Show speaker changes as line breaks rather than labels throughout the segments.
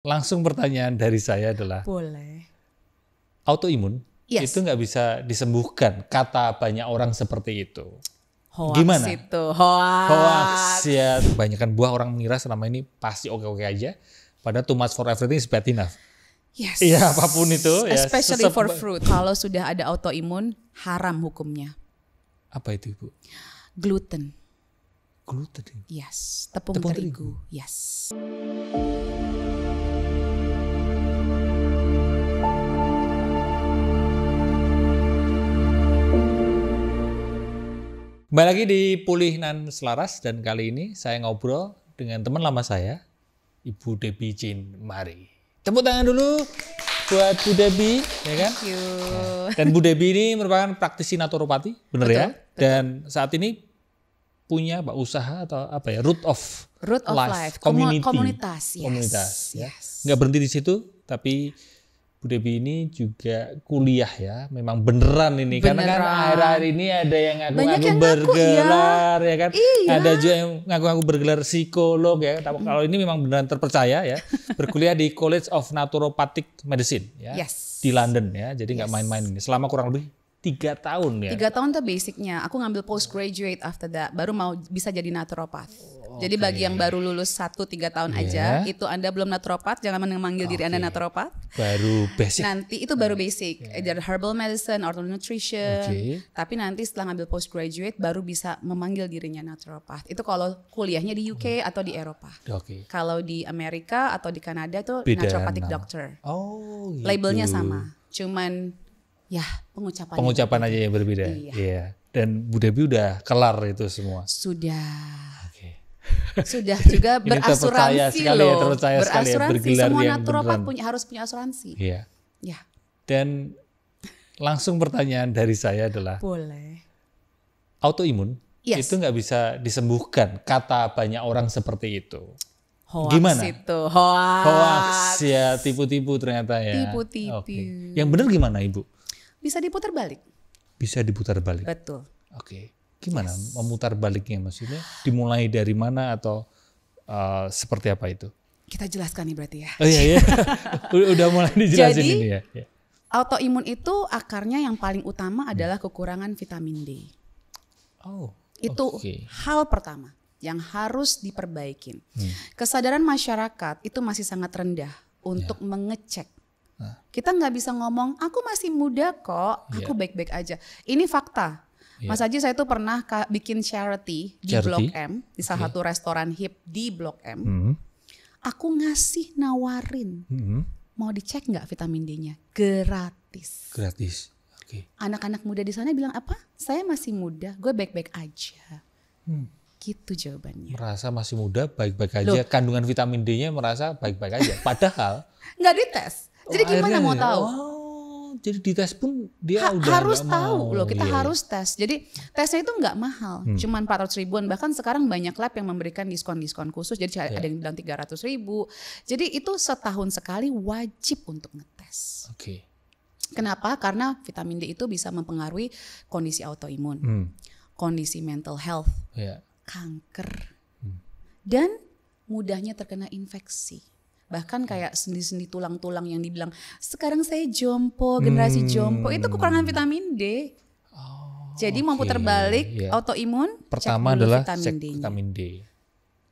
Langsung pertanyaan dari saya adalah,
Boleh.
autoimun
Yes.
itu nggak bisa disembuhkan, kata banyak orang seperti itu.
Hoax
Gimana?
itu, hoax.
Hoax ya, kebanyakan buah orang mengira selama ini pasti oke-oke aja, padahal too much for everything is bad enough.
Yes.
Iya, apapun itu ya.
Especially for fruit. Kalau sudah ada autoimun, haram hukumnya.
Apa itu, Ibu?
Gluten.
Gluten.
Yes. Tepung
Tepung
terigu. Yes.
Kembali lagi di Pulih dan Selaras, dan kali ini saya ngobrol dengan teman lama saya, Ibu Debbie Jane Mari. Tepuk tangan dulu buat Bu Debbie, ya kan?
Thank you.
Dan Bu Debbie ini merupakan praktisi naturopati, benar ya?
Betul.
Dan saat ini punya usaha atau apa ya? Root of Life, community.
Komunitas. Yes.
Komunitas. Ya.
Yes.
Nggak berhenti di situ, tapi Bu Debbie ini juga kuliah ya, memang beneran ini. Karena kan akhir-akhir ini ada yang ngaku-ngaku bergelar ya kan.
Iya.
Ada juga yang ngaku-ngaku bergelar psikolog ya. Tapi kalau ini memang beneran terpercaya ya. Berkuliah di College of Naturopathic Medicine ya.
Yes.
Di London ya. Jadi nggak main-main ini. Selama kurang lebih 3 tahun ya.
3 tahun tuh basicnya. Aku ngambil postgraduate after that. Baru mau bisa jadi naturopath. Jadi bagi yang baru lulus 1-3 tahun aja, itu Anda belum naturopath, jangan memanggil diri Anda naturopath.
Baru basic.
Nanti itu baru basic, either herbal medicine or nutrition. Tapi nanti setelah ngambil postgraduate baru bisa memanggil dirinya naturopath. Itu kalau kuliahnya di UK atau di Eropa. Kalau di Amerika atau di Kanada tuh naturopathic doctor.
Oh, gitu.
Labelnya sama, cuman ya pengucapannya.
Pengucapan aja yang berbeda. Iya. Dan Bu Debbie udah kelar itu semua.
Sudah juga berasuransi loh. Berasuransi, semua naturopat harus punya asuransi.
Iya.
Ya.
Dan langsung pertanyaan dari saya adalah,
boleh.
Autoimun itu nggak bisa disembuhkan, kata banyak orang seperti itu.
Hoax.
Gimana?
Itu hoax
ya, tipu-tipu ternyata ya.
Tipu-tipu.
Yang benar gimana, Ibu?
Bisa diputar balik.
Bisa diputar balik.
Betul.
Gimana memutar baliknya, maksudnya dimulai dari mana atau seperti apa itu?
Kita jelaskan nih berarti ya.
Oh iya. Udah mulai dijelasin. Jadi, ini ya.
Autoimun itu akarnya yang paling utama adalah kekurangan vitamin D. Itu hal pertama yang harus diperbaikin. Kesadaran masyarakat itu masih sangat rendah untuk mengecek. Kita nggak bisa ngomong, aku masih muda kok, aku baik-baik aja. Ini fakta. Mas Haji, saya tuh pernah bikin charity di Blok M, di salah satu restoran hip di Blok M. Aku nawarin, mau dicek nggak vitamin D-nya? Gratis. Anak-anak muda di sana bilang apa? Saya masih muda, gue baik-baik aja. Gitu jawabannya.
Merasa masih muda, baik-baik aja. Kandungan vitamin D-nya merasa baik-baik aja. Padahal
nggak dites. Jadi gimana mau tahu?
Jadi dites pun dia udah
harus tahu loh, kita harus tes. Jadi tesnya itu nggak mahal, cuman 400 ribuan. Bahkan sekarang banyak lab yang memberikan diskon-diskon khusus. Jadi ada yang bilang 300 ribu. Jadi itu setahun sekali wajib untuk ngetes. Kenapa? Karena vitamin D itu bisa mempengaruhi kondisi autoimun, kondisi mental health, kanker, dan mudahnya terkena infeksi. Bahkan kayak sendi-sendi tulang-tulang yang dibilang sekarang saya jompo, generasi jompo, itu kekurangan vitamin D. Jadi mau putar balik autoimun,
pertama adalah cek vitamin D.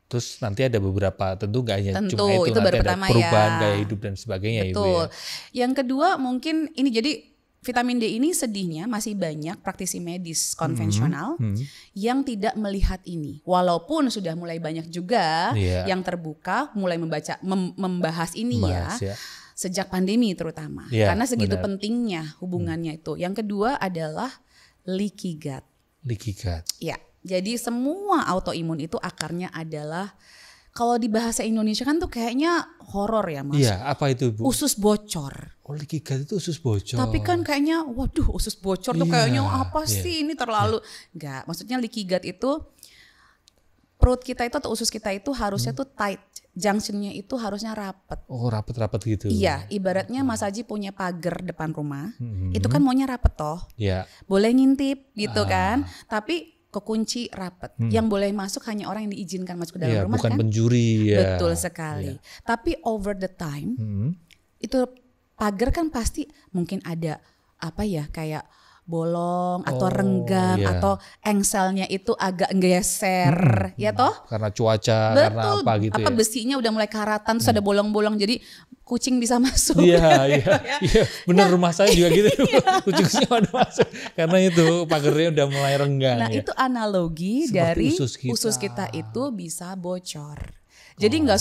Terus nanti ada beberapa, tentu nggak hanya cuma itu
baru
nanti
pertama
ada perubahan gaya hidup dan sebagainya.
Betul.
Ibu ya.
Yang kedua mungkin ini, jadi vitamin D ini sedihnya masih banyak praktisi medis konvensional yang tidak melihat ini. Walaupun sudah mulai banyak juga yang terbuka mulai membahas ini sejak pandemi terutama. Karena segitu pentingnya hubungannya itu. Yang kedua adalah leaky gut. Ya, jadi semua autoimun itu akarnya adalah, kalau di bahasa Indonesia kan tuh kayaknya horor ya Mas.
Iya, apa itu Bu?
Usus bocor.
Leaky gut itu usus bocor.
Tapi kan kayaknya, waduh usus bocor tuh kayaknya apa sih ini terlalu. Enggak, maksudnya leaky gut itu perut kita itu atau usus kita itu harusnya tuh tight. Junctionnya itu harusnya rapet.
Rapet-rapet gitu.
Iya, ibaratnya Mas Haji punya pagar depan rumah. Itu kan maunya rapet toh. Boleh ngintip gitu kan. Tapi kekunci rapat. Yang boleh masuk hanya orang yang diizinkan masuk ke dalam rumah,
bukan
kan?
penjuri ya.
Betul sekali. Tapi over the time itu pagar kan pasti mungkin ada kayak bolong atau renggang atau engselnya itu agak geser, ya toh?
Karena cuaca,
betul,
karena apa gitu ya.
Besinya udah mulai karatan, terus ada bolong-bolong, jadi kucing bisa masuk.
Iya, bener, rumah saya juga gitu. Kucing ada masuk karena itu pagarnya udah mulai renggang.
Nah itu analogi seperti dari usus kita itu bisa bocor. Jadi nggak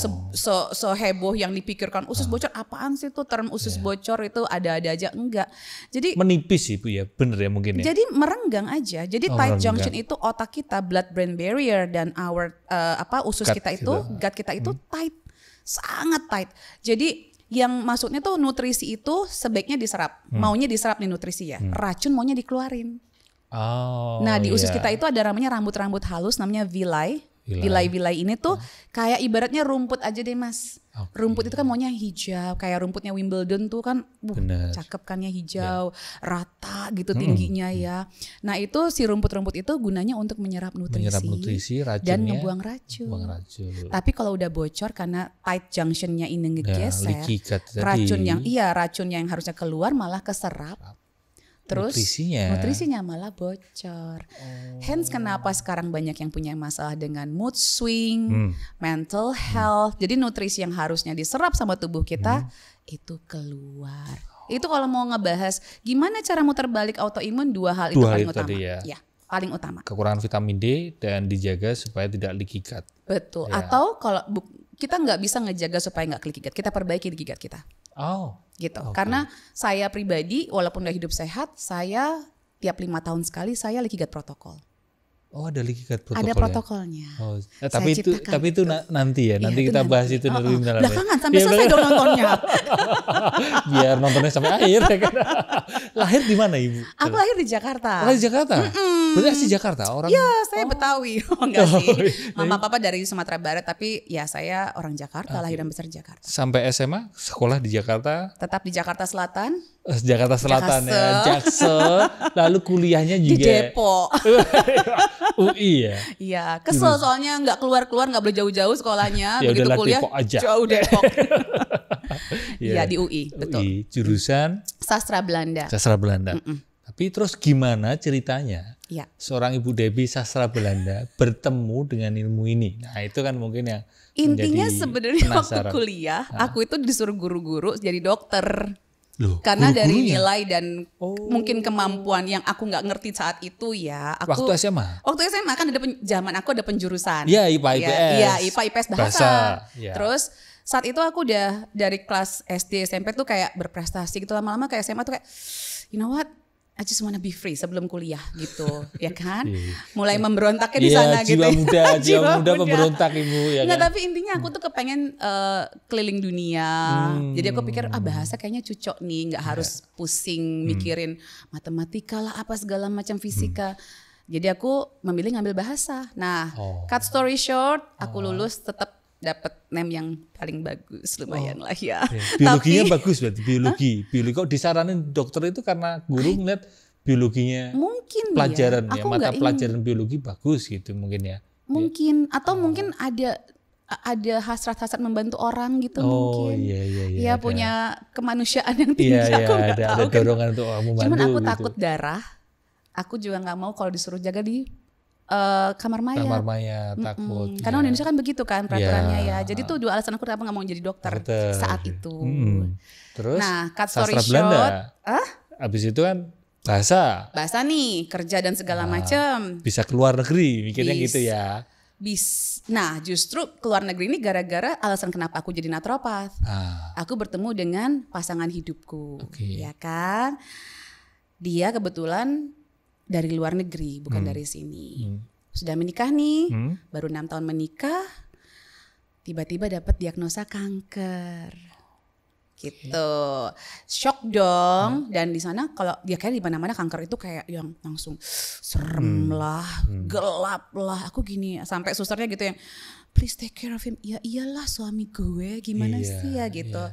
so heboh yang dipikirkan usus bocor, apaan sih tuh term usus bocor itu ada-ada aja, enggak. Jadi
menipis sih Bu ya, bener ya mungkin ya.
Jadi merenggang aja. Jadi tight junction itu otak kita, blood brain barrier dan our usus gut kita itu, gut kita itu tight, sangat tight. Jadi yang maksudnya tuh nutrisi itu sebaiknya diserap, maunya diserap nih nutrisi ya, racun maunya dikeluarin. Nah di usus kita itu ada namanya rambut-rambut halus, namanya villi. Vilai-vilai ini tuh kayak ibaratnya rumput aja deh Mas. Rumput itu kan maunya hijau, kayak rumputnya Wimbledon tuh kan cakep kan ya, hijau, rata gitu tingginya ya. Nah itu si rumput-rumput itu gunanya untuk menyerap nutrisi dan ngebuang racun. Tapi kalau udah bocor karena tight junctionnya ini ngegeser, racun yang harusnya keluar malah keserap. Terus nutrisinya malah bocor. Hence kenapa sekarang banyak yang punya masalah dengan mood swing, mental health. Jadi nutrisi yang harusnya diserap sama tubuh kita itu keluar. Itu kalau mau ngebahas gimana cara muter balik autoimun, dua hal itu paling utama. Ya, paling utama.
Kekurangan vitamin D dan dijaga supaya tidak leaky gut.
Betul. Ya. Atau kalau kita nggak bisa ngejaga supaya nggak leaky gut, kita perbaiki leaky gut kita. Gitu. Karena saya pribadi walaupun udah hidup sehat, saya tiap 5 tahun sekali saya leaky gut protokol.
Ada leaky gut protokol.
Ada protokolnya.
Tapi itu nanti ya. Nanti kita bahas itu lebih dalam.
Belakangan sampai selesai dong nontonnya.
Biar nontonnya sampai akhir ya kan. Lahir di mana Ibu?
Aku lahir di Jakarta.
Lahir di Jakarta? Berarti asli Jakarta orang?
Ya, saya Betawi. Enggak sih. Mama papa dari Sumatera Barat, tapi ya saya orang Jakarta, lahir dan besar di Jakarta.
Sampai SMA sekolah di Jakarta?
Tetap di Jakarta Selatan.
Jakarta Selatan ya, Jaksel. Lalu kuliahnya juga
di Depok.
UI ya.
Iya, kesel soalnya nggak keluar nggak boleh jauh-jauh sekolahnya.
Ya
begitu kuliah
Depok aja.
Jauh Depok. Iya di UI, betul.
Jurusan
Sastra Belanda.
Tapi terus gimana ceritanya?
Ya.
Seorang Ibu Debbie sastra Belanda bertemu dengan ilmu ini. Nah itu kan mungkin yang
intinya sebenarnya waktu kuliah, aku itu disuruh guru-guru jadi dokter.
Loh,
karena dari nilai dan mungkin kemampuan yang aku nggak ngerti saat itu ya. Waktu SMA kan ada zaman aku ada penjurusan.
Iya IPA IPS.
Iya IPA IPS bahasa.
Ya.
Terus saat itu aku udah dari kelas SD SMP tuh kayak berprestasi gitu, lama-lama kayak SMA tuh kayak you know what? I just wanna be free sebelum kuliah gitu, ya kan? Mulai memberontaknya di sana gitu.
Jiwa muda memberontak Ibu ya kan?
Tapi intinya aku tuh kepengen keliling dunia. Jadi aku pikir bahasa kayaknya cocok nih, nggak harus pusing mikirin matematika lah apa segala macam fisika. Jadi aku memilih ngambil bahasa. Nah, cut story short, aku lulus tetap dapat name yang paling bagus lumayan lah ya.
Biologinya bagus berarti biologi kok disaranin dokter itu karena guru ngeliat biologinya
mungkin
pelajaran ya mata pelajaran biologi bagus gitu mungkin ya.
Mungkin atau mungkin ada hasrat-hasrat membantu orang gitu mungkin.
Iya,
punya kemanusiaan yang tinggi.
Ada dorongan untuk membantu.
Cuman aku
gitu.
takut darah. Aku juga nggak mau kalau disuruh jaga di kamar mayat.
Takut.
Karena Indonesia kan begitu kan peraturannya ya. Jadi tuh dua alasan aku kenapa nggak mau jadi dokter saat itu.
Terus
nah, cut story
short. Abis itu kan bahasa nih, kerja dan segala macam. Bisa keluar negeri, mikirnya gitu ya.
Nah justru keluar negeri ini gara-gara alasan kenapa aku jadi naturopath. Aku bertemu dengan pasangan hidupku, ya kan. Dia kebetulan dari luar negeri, bukan dari sini. Sudah menikah nih, baru 6 tahun menikah, tiba-tiba dapat diagnosa kanker. Gitu. Shock dong. Dan di sana kalau dia kayak di mana-mana kanker itu kayak yang langsung serem lah, gelap lah. Aku gini, sampai susternya gitu yang please take care of him. Ya iyalah suami gue, gimana sih ya gitu.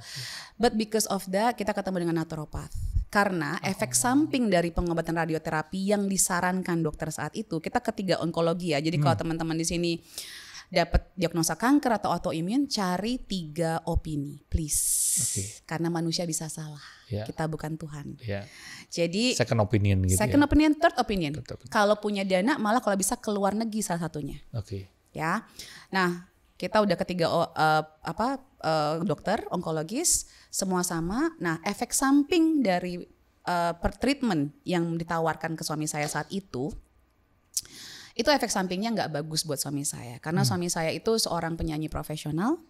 But because of that kita ketemu dengan naturopath. Karena efek samping dari pengobatan radioterapi yang disarankan dokter saat itu, kita ketiga onkologi ya. Jadi kalau teman-teman di sini dapat diagnosa kanker atau autoimun, cari 3 opini, please. Karena manusia bisa salah. Kita bukan Tuhan. Jadi
second opinion gitu.
Second opinion, third opinion. Kalau punya dana, malah kalau bisa ke luar negeri salah satunya. Ya. Nah, kita udah ketiga dokter onkologis, semua sama. Nah, efek samping dari treatment yang ditawarkan ke suami saya saat itu efek sampingnya nggak bagus buat suami saya. Karena suami saya itu seorang penyanyi profesional,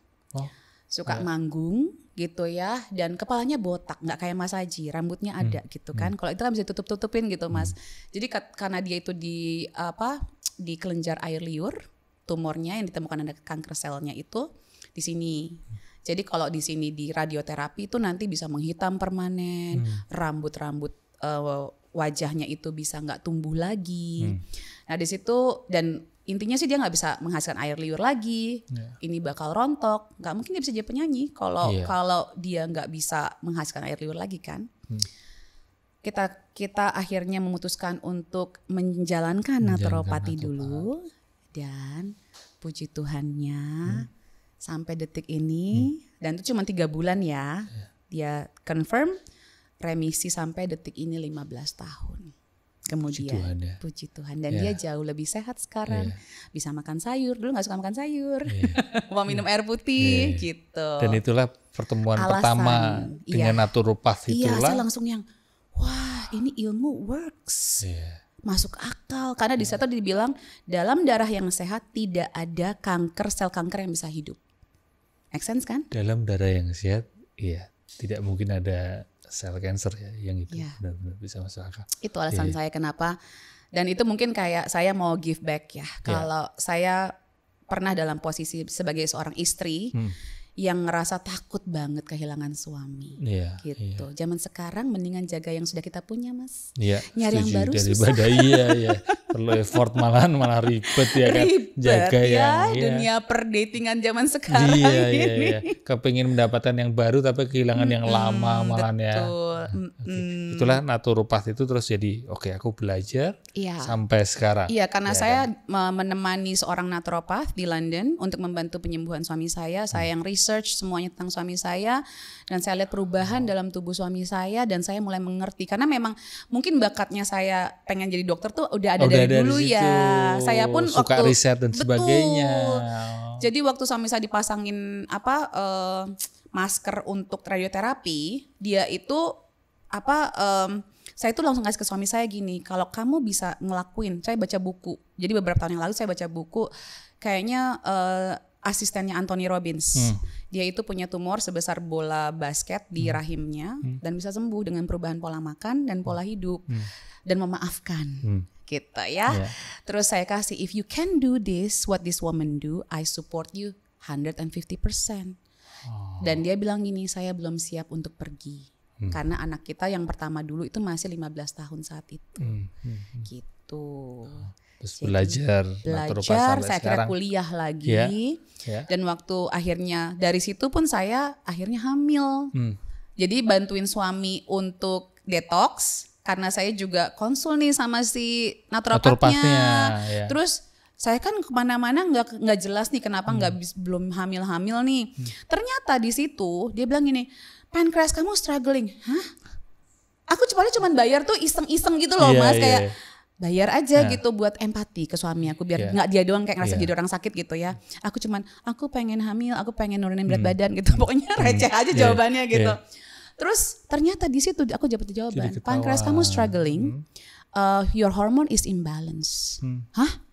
suka manggung gitu ya, dan kepalanya botak, nggak kayak Mas Haji, rambutnya ada gitu kan. Kalau itu kan bisa tutup-tutupin gitu Mas. Jadi karena dia itu di kelenjar air liur, tumornya yang ditemukan ada kanker selnya itu di sini. Jadi kalau di sini di radioterapi itu nanti bisa menghitam permanen, rambut-rambut wajahnya itu bisa nggak tumbuh lagi. Nah di situ, dan intinya sih dia nggak bisa menghasilkan air liur lagi. Ini bakal rontok, nggak mungkin dia bisa jadi penyanyi kalau dia nggak bisa menghasilkan air liur lagi kan. Kita akhirnya memutuskan untuk menjalankan naturopati dulu, dan puji Tuhannya sampai detik ini, dan itu cuma 3 bulan ya, dia confirm remisi sampai detik ini 15 tahun. Kemudian puji Tuhan, dan dia jauh lebih sehat sekarang, bisa makan sayur, dulu nggak suka makan sayur, mau minum air putih gitu.
Dan itulah pertemuan pertama dengan naturopath itulah.
Saya langsung yang wah ini ilmu works, masuk akal, karena di situ dibilang dalam darah yang sehat tidak ada kanker, sel kanker yang bisa hidup. Make sense kan?
Dalam darah yang sehat, tidak mungkin ada sel cancer ya yang itu benar-benar bisa masuk akal. Itu
alasan saya kenapa, dan itu mungkin kayak saya mau give back ya. Kalau saya pernah dalam posisi sebagai seorang istri yang ngerasa takut banget kehilangan suami, gitu. Zaman sekarang mendingan jaga yang sudah kita punya, Mas. Nyari yang baru susah.
Perlu effort malah ribet ya kan. Jaga
dunia perdatingan zaman sekarang ini.
Kepingin mendapatkan yang baru tapi kehilangan yang lama malah ya. Itulah naturopath itu terus jadi aku belajar sampai sekarang. Karena
saya menemani seorang naturopath di London untuk membantu penyembuhan suami saya. Saya yang research semuanya tentang suami saya, dan saya lihat perubahan dalam tubuh suami saya, dan saya mulai mengerti karena memang mungkin bakatnya saya pengen jadi dokter tuh udah ada dari dulu ya. Saya pun
suka
waktu
riset dan sebagainya.
Jadi waktu suami saya dipasangin masker untuk radioterapi, dia itu saya itu langsung kasih ke suami saya gini, kalau kamu bisa ngelakuin, saya baca buku. Jadi beberapa tahun yang lalu saya baca buku, kayaknya asistennya Anthony Robbins. Dia itu punya tumor sebesar bola basket di rahimnya dan bisa sembuh dengan perubahan pola makan dan pola hidup dan memaafkan. Gitu ya. Terus saya kasih, if you can do this, what this woman do, I support you 150%. Dan dia bilang gini, saya belum siap untuk pergi. Karena anak kita yang pertama dulu itu masih 15 tahun saat itu. Gitu.
Terus belajar
saya kira kuliah lagi. Dan waktu akhirnya dari situ pun saya akhirnya hamil. Jadi bantuin suami untuk detox, karena saya juga konsul nih sama si naturopatnya. Terus saya kan kemana-mana nggak jelas nih kenapa belum hamil nih. Ternyata di situ dia bilang gini, pankreas kamu struggling. Hah? Aku cuma bayar tuh iseng-iseng gitu loh Mas, kayak bayar aja gitu buat empati ke suami aku, biar nggak dia doang kayak ngerasa jadi orang sakit gitu ya. Aku pengen hamil, aku pengen nurunin berat badan gitu. Pokoknya receh aja jawabannya gitu. Terus ternyata di situ aku dapat jawaban, pankreas kamu struggling, your hormone is imbalance. Hah?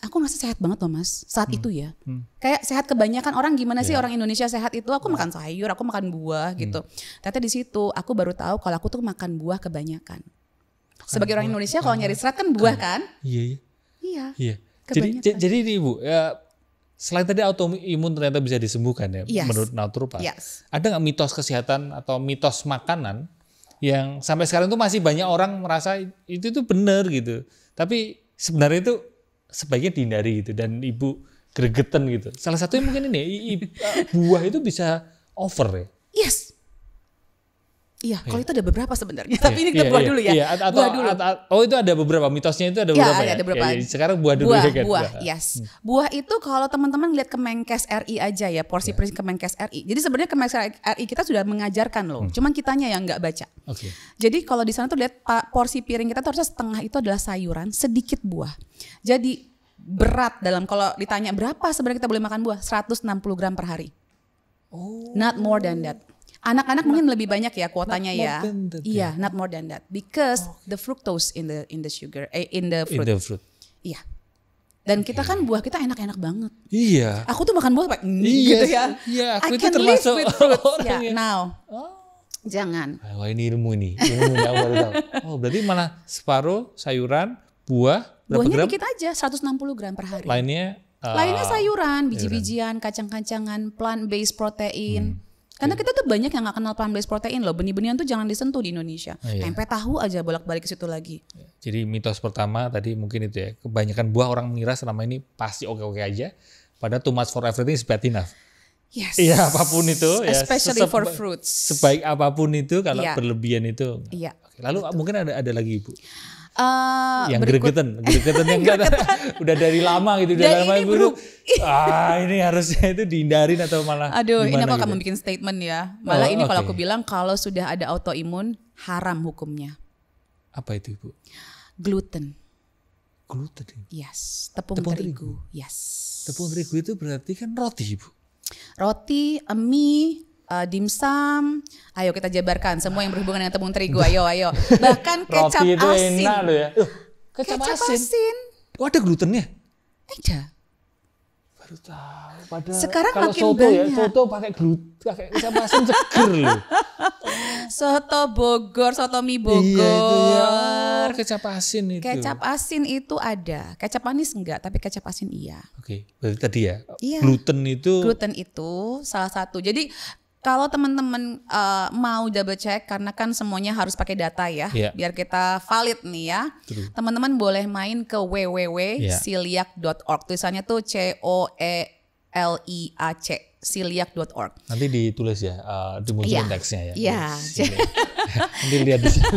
Aku ngerasa sehat banget loh Mas saat itu ya. Kayak sehat kebanyakan orang, gimana sih orang Indonesia sehat itu? Aku makan sayur, aku makan buah gitu. Ternyata di situ aku baru tahu kalau aku tuh makan buah kebanyakan. Sebagai orang Indonesia kalau nyari serat kan buah kan? Iya.
Jadi ini Ibu, selain tadi autoimun ternyata bisa disembuhkan ya menurut naturopath. Ada nggak mitos kesehatan atau mitos makanan yang sampai sekarang tuh masih banyak orang merasa itu tuh benar gitu. Tapi sebenarnya itu sebaiknya dihindari gitu, dan Ibu gregetan gitu. Salah satunya mungkin ini buah itu bisa over ya?
Yes. Iya, kalau itu ada beberapa sebenarnya. Tapi ini kita buah dulu ya.
Buah dulu. Oh, itu ada beberapa, mitosnya itu ada beberapa ya?
Ada beberapa.
Sekarang buah dulu ya kan?
Buah, yes. Buah itu kalau teman-teman lihat Kemenkes RI aja ya, porsi Kemenkes RI. Jadi sebenarnya Kemenkes RI kita sudah mengajarkan loh. Cuman kitanya yang nggak baca. Jadi kalau di sana tuh lihat porsi piring kita tuh harusnya setengah itu adalah sayuran, sedikit buah. Jadi berat dalam, kalau ditanya berapa sebenarnya kita boleh makan buah, 160 gram per hari. Not more than that. Anak-anak mungkin lebih banyak ya kuotanya ya. Iya, not more than that. Because the fructose in the sugar, in the fruit. Iya. Dan kita kan buah kita enak-enak banget.
Iya.
Aku tuh makan buah gitu ya.
Iya, aku
I
itu
can
termasuk
live with fruits.
orangnya.
Now. Jangan.
Wah, ini ilmu nih. Ilmu yang baru tahu. Oh, berarti malah separuh sayuran, buah, berapa
buahnya
gram?
dikit aja, 160 gram per hari.
Lainnya
sayuran, biji-bijian, kacang-kacangan, plant-based protein. Karena kita tuh banyak yang gak kenal plant-based protein loh. Benih-benihan tuh jangan disentuh di Indonesia. Tempe tahu aja bolak-balik ke situ lagi.
Jadi mitos pertama tadi mungkin itu ya. Kebanyakan buah orang mengira selama ini pasti oke-oke aja. Padahal too much for everything is bad enough.
Yes.
Iya, apapun itu.
Especially for fruits.
Sebaik apapun itu, kalau berlebihan itu.
Iya.
Lalu mungkin ada lagi Ibu. Yang
gregetan
yang udah dari lama gitu, udah lama Ibu. Ini harusnya itu dihindarin atau malah
ini aku akan membuat statement ya. Malah ini kalau aku bilang kalau sudah ada autoimun haram hukumnya.
Apa itu Ibu?
Gluten.
Gluten.
Yes, tepung terigu. Yes.
Tepung terigu itu berarti kan roti Ibu.
Roti, mie, dimsum, ayo kita jabarkan semua yang berhubungan dengan tepung terigu, ayo. Bahkan kecap
roti itu
asin.
Enak loh ya. Kecap asin. Oh, ada glutennya?
Ada.
Baru tahu. Padahal
sekarang
kalau
makin
soto
banyak.
Ya, soto pakai gluten, pakai kecap asin seger loh.
Soto Bogor, soto mie Bogor.
Iya itu ya. Kecap asin itu.
Kecap asin itu ada. Kecap manis enggak, tapi kecap asin iya.
Oke, berarti tadi ya.
Iya.
Gluten
itu salah satu. Jadi kalau teman-teman mau double check, karena kan semuanya harus pakai data ya, biar kita valid nih ya. Teman-teman boleh main ke www.celiac.org. Tulisannya tuh COELIAC, celiac.org.
Nanti ditulis ya, dimulai indeksnya ya.
Iya.
Nanti lihat di sini.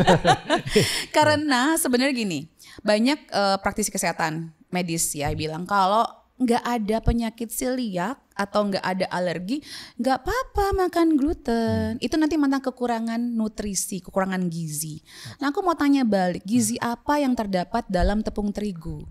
Karena sebenarnya gini, banyak praktisi kesehatan medis ya bilang kalau nggak ada penyakit celiac atau nggak ada alergi, nggak apa-apa makan gluten. Itu nanti tentang kekurangan nutrisi, kekurangan gizi. Nah aku mau tanya balik, gizi apa yang terdapat dalam tepung terigu?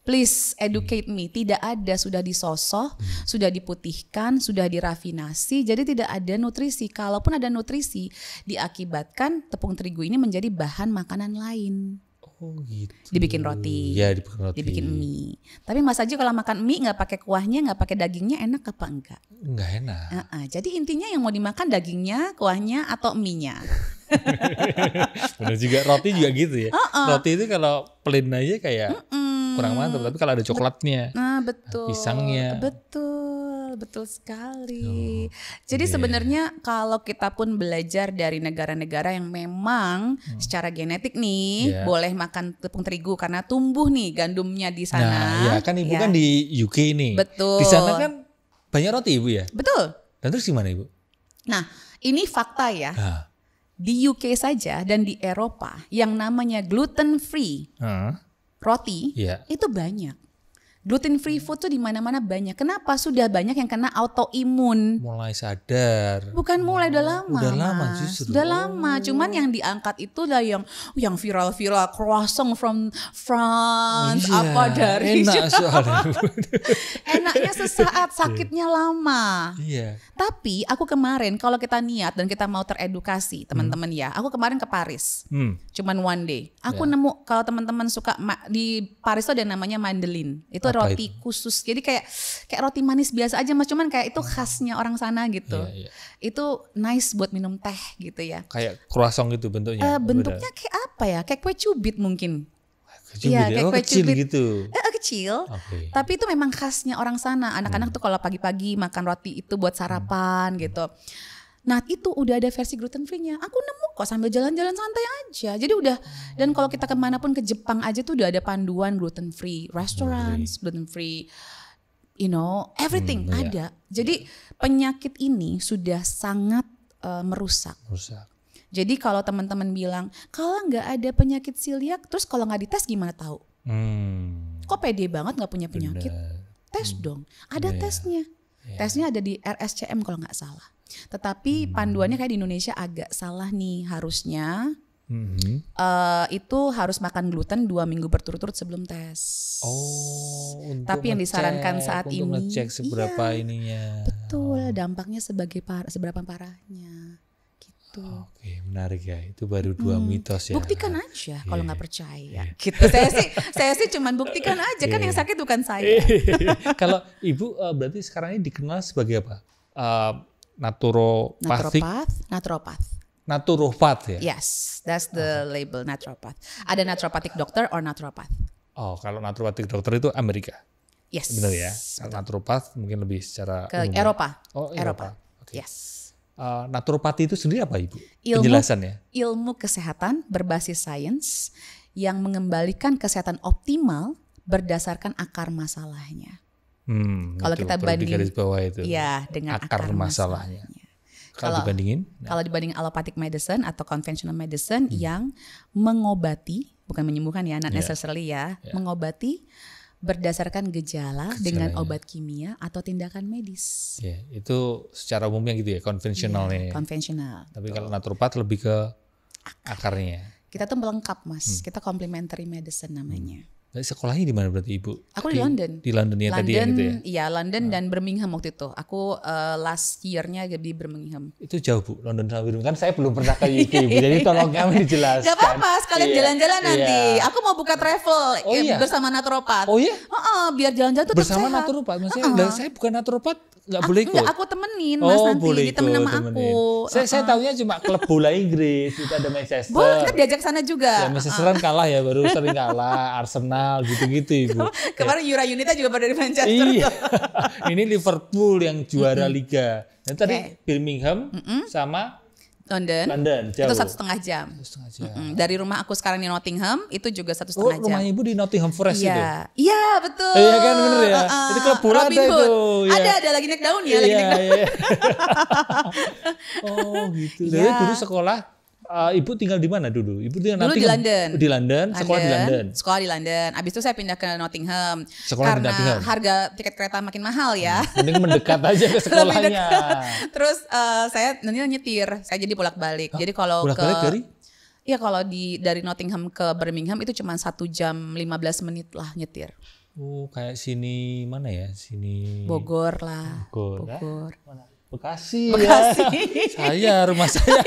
Please educate me. Tidak ada, sudah disosoh, sudah diputihkan, sudah dirafinasi, jadi tidak ada nutrisi. Kalaupun ada nutrisi, diakibatkan tepung terigu ini menjadi bahan makanan lain.
Oh gitu.
Dibikin roti, dibikin mie. Tapi Mas Haji kalau makan mie nggak pakai kuahnya, nggak pakai dagingnya, enak apa enggak?
Enggak enak.
Jadi intinya yang mau dimakan dagingnya, kuahnya, atau mie-nya.
Benar juga, roti juga gitu ya. Roti itu kalau plain aja kayak kurang mantap, tapi kalau ada coklatnya,
betul,
pisangnya,
betul sekali. Jadi sebenarnya kalau kita pun belajar dari negara-negara yang memang secara genetik nih boleh makan tepung terigu karena tumbuh nih gandumnya di sana.
Nah, kan Ibu kan di UK nih.
Betul.
Di sana kan banyak roti Ibu ya.
Betul.
Dan terus gimana Ibu?
Nah, ini fakta ya. Di UK saja dan di Eropa yang namanya gluten free roti itu banyak. Gluten free food tuh di mana-mana banyak. Kenapa? Sudah banyak yang kena autoimun.
Mulai sadar.
Bukan mulai, udah lama.
Udah lama justru.
Udah lama. Cuman yang diangkat itu lah yang viral-viral croissant from France, apa dari
enak soalnya.
Enaknya sesaat, sakitnya lama.
Iya.
Tapi aku kemarin kalau kita niat dan kita mau teredukasi teman-teman ya. Aku kemarin ke Paris. Cuman one day. Aku nemu kalau teman-teman suka di Paris tuh ada yang namanya Mandelin. Itu roti khusus, jadi kayak roti manis biasa aja Mas, cuman kayak itu khasnya orang sana gitu. Itu nice buat minum teh gitu ya.
Kayak croissant gitu bentuknya.
Bentuknya kayak apa ya? Kayak kue cubit mungkin.
Iya, kayak kue kecil cubit gitu.
Kecil. Tapi itu memang khasnya orang sana. Anak-anak tuh kalau pagi-pagi makan roti itu buat sarapan gitu. Nah itu udah ada versi gluten free-nya. Aku nemu kok sambil jalan-jalan santai aja. Jadi udah, dan kalau kita kemanapun ke Jepang aja tuh udah ada panduan gluten free restaurants, gluten free, everything ada. Jadi penyakit ini sudah sangat merusak. Jadi kalau teman-teman bilang kalau nggak ada penyakit celiac, terus kalau nggak dites gimana tahu? Kok pede banget nggak punya penyakit? Tes dong, ada tesnya. Tesnya ada di RSCM kalau nggak salah. Tetapi panduannya kayak di Indonesia agak salah nih, harusnya itu harus makan gluten 2 minggu berturut-turut sebelum tes. Tapi yang disarankan saat ini
ngecek seberapa ininya.
Betul, dampaknya seberapa parahnya.
Oke, menarik ya. Itu baru 2 mitos ya.
Buktikan aja kalau nggak percaya. Gitu. Saya sih cuman buktikan aja kan yang sakit bukan saya.
Kalau Ibu berarti sekarang ini dikenal sebagai apa? Naturopath ya?
Yes, that's the label naturopath. Ada naturopathic doctor or naturopath.
Oh, kalau naturopathic doctor itu Amerika.
Yes.
Benar ya. Kalau naturopath mungkin lebih secara
ke Eropa.
Oh, Eropa. Okay.
Yes.
Naturopati itu sendiri apa Ibu? Penjelasannya?
Ilmu kesehatan berbasis sains yang mengembalikan kesehatan optimal berdasarkan akar masalahnya. Kalau kita banding
garis bawah itu.
Ya, dengan akar masalahnya.
Kalau dibandingin?
Kalau dibanding allopathic medicine atau conventional medicine yang mengobati, bukan menyembuhkan ya, not necessarily ya, mengobati berdasarkan gejala dengan obat kimia atau tindakan medis.
Ya, itu secara umumnya gitu ya, konvensionalnya.
Konvensional.
Tapi kalau naturopat lebih ke akarnya.
Kita tuh melengkap Mas, kita complementary medicine namanya.
Sekolahnya di mana berarti Ibu?
Aku di London.
Di London ya tadi yang itu ya?
Iya, London dan Birmingham waktu itu. Aku last year-nya di Birmingham.
Itu jauh Bu, London sama Birmingham. Kan saya belum pernah ke UK Bu, jadi tolong kami dijelaskan.
Gak apa-apa, sekalian jalan-jalan nanti. Aku mau buka travel bersama naturopat.
Oh iya?
Biar jalan-jalan tuh
bersama naturopat. Maksudnya saya bukan naturopat, nggak boleh ikut?
Aku temenin Mas nanti, ditemenin sama aku.
Saya tahunya cuma klub bola Inggris, itu ada Manchester.
Boleh, kita diajak sana juga.
Ya, Manchester kan kalah ya, baru sering kalah. Arsenal gitu-gitu Ibu.
Kemarin Yura Yunita juga pada di Manchester.
Iya. Ini Liverpool yang juara Liga. Dan tadi Birmingham sama London jauh.
Itu 1,5 jam.
1,5 jam.
Dari rumah aku sekarang di Nottingham itu juga 1,5 jam.
Rumah Ibu di Nottingham Forest itu?
Iya betul.
Iya kan bener ya. Itu klub bola ada itu.
Ada lagi naik daun ya. Lagi naik daun.
Oh gitu. Dari dulu sekolah. Ibu tinggal di mana dulu? Ibu tinggal
dulu di London.
Di London, sekolah di London.
Sekolah di London. Abis itu saya pindah ke Nottingham.
Sekolah
karena
di Nottingham.
Harga tiket kereta makin mahal ya.
Mending mendekat aja ke sekolahnya.
Terus saya nanti nyetir. Saya jadi bolak-balik. Jadi kalau
bolak-balik dari?
Iya kalau dari Nottingham ke Birmingham itu cuma 1 jam 15 menit lah nyetir.
Oh kayak sini mana ya? Sini
Bogor lah.
Bogor. Mana? Bekasi. Ya. Rumah saya.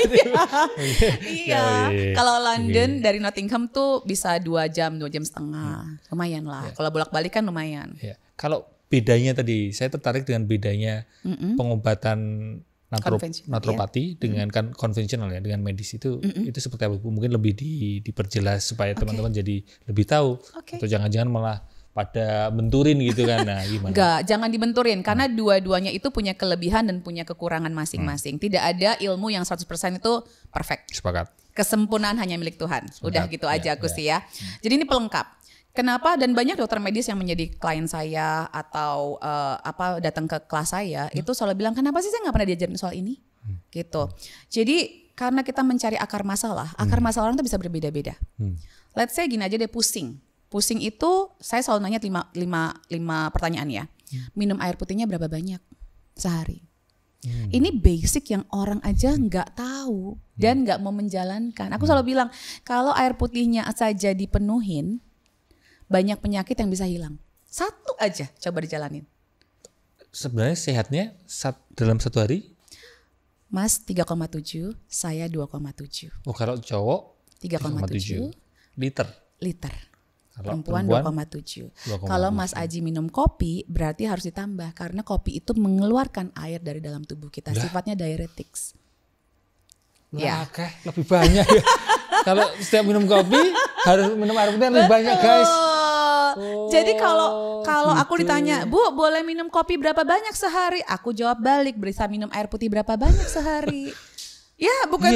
Iya. Kalau London dari Nottingham tuh bisa 2 jam setengah. Lumayan lah. Kalau bolak-balik kan lumayan.
Ya. Kalau bedanya tadi, saya tertarik dengan bedanya pengobatan naturopati dengan kan konvensional ya, dengan medis itu seperti apa? Mungkin lebih diperjelas supaya teman-teman jadi lebih tahu. Atau jangan-jangan malah pada benturin gitu kan, nah gimana?
Enggak, jangan dibenturin karena dua-duanya itu punya kelebihan dan punya kekurangan masing-masing. Tidak ada ilmu yang 100% itu perfect.
Sepakat.
Kesempurnaan hanya milik Tuhan. Udah gitu aja aku sih ya. Jadi ini pelengkap. Kenapa dan banyak dokter medis yang menjadi klien saya atau datang ke kelas saya itu selalu bilang kenapa sih saya nggak pernah diajarin soal ini? Gitu. Jadi karena kita mencari akar masalah orang itu bisa berbeda-beda. Let's say gini aja deh, Pusing itu saya selalu nanya 5 pertanyaan ya. Minum air putihnya berapa banyak sehari? Ini basic yang orang aja nggak tahu dan nggak mau menjalankan. Aku selalu bilang kalau air putihnya saja dipenuhin, banyak penyakit yang bisa hilang. 1 aja coba dijalanin.
Sebenarnya sehatnya dalam 1 hari?
Mas 3,7, saya 2,7.
Oh kalau cowok
3,7
liter.
Perempuan 2,7. Kalau Mas Aji minum kopi berarti harus ditambah karena kopi itu mengeluarkan air dari dalam tubuh kita. Sifatnya diuretics.
Lebih banyak ya. Kalau setiap minum kopi harus minum air putih lebih banyak guys.
Jadi kalau gitu. Aku ditanya, Bu boleh minum kopi berapa banyak sehari? Aku jawab balik, bisa minum air putih berapa banyak sehari? Ya, bukan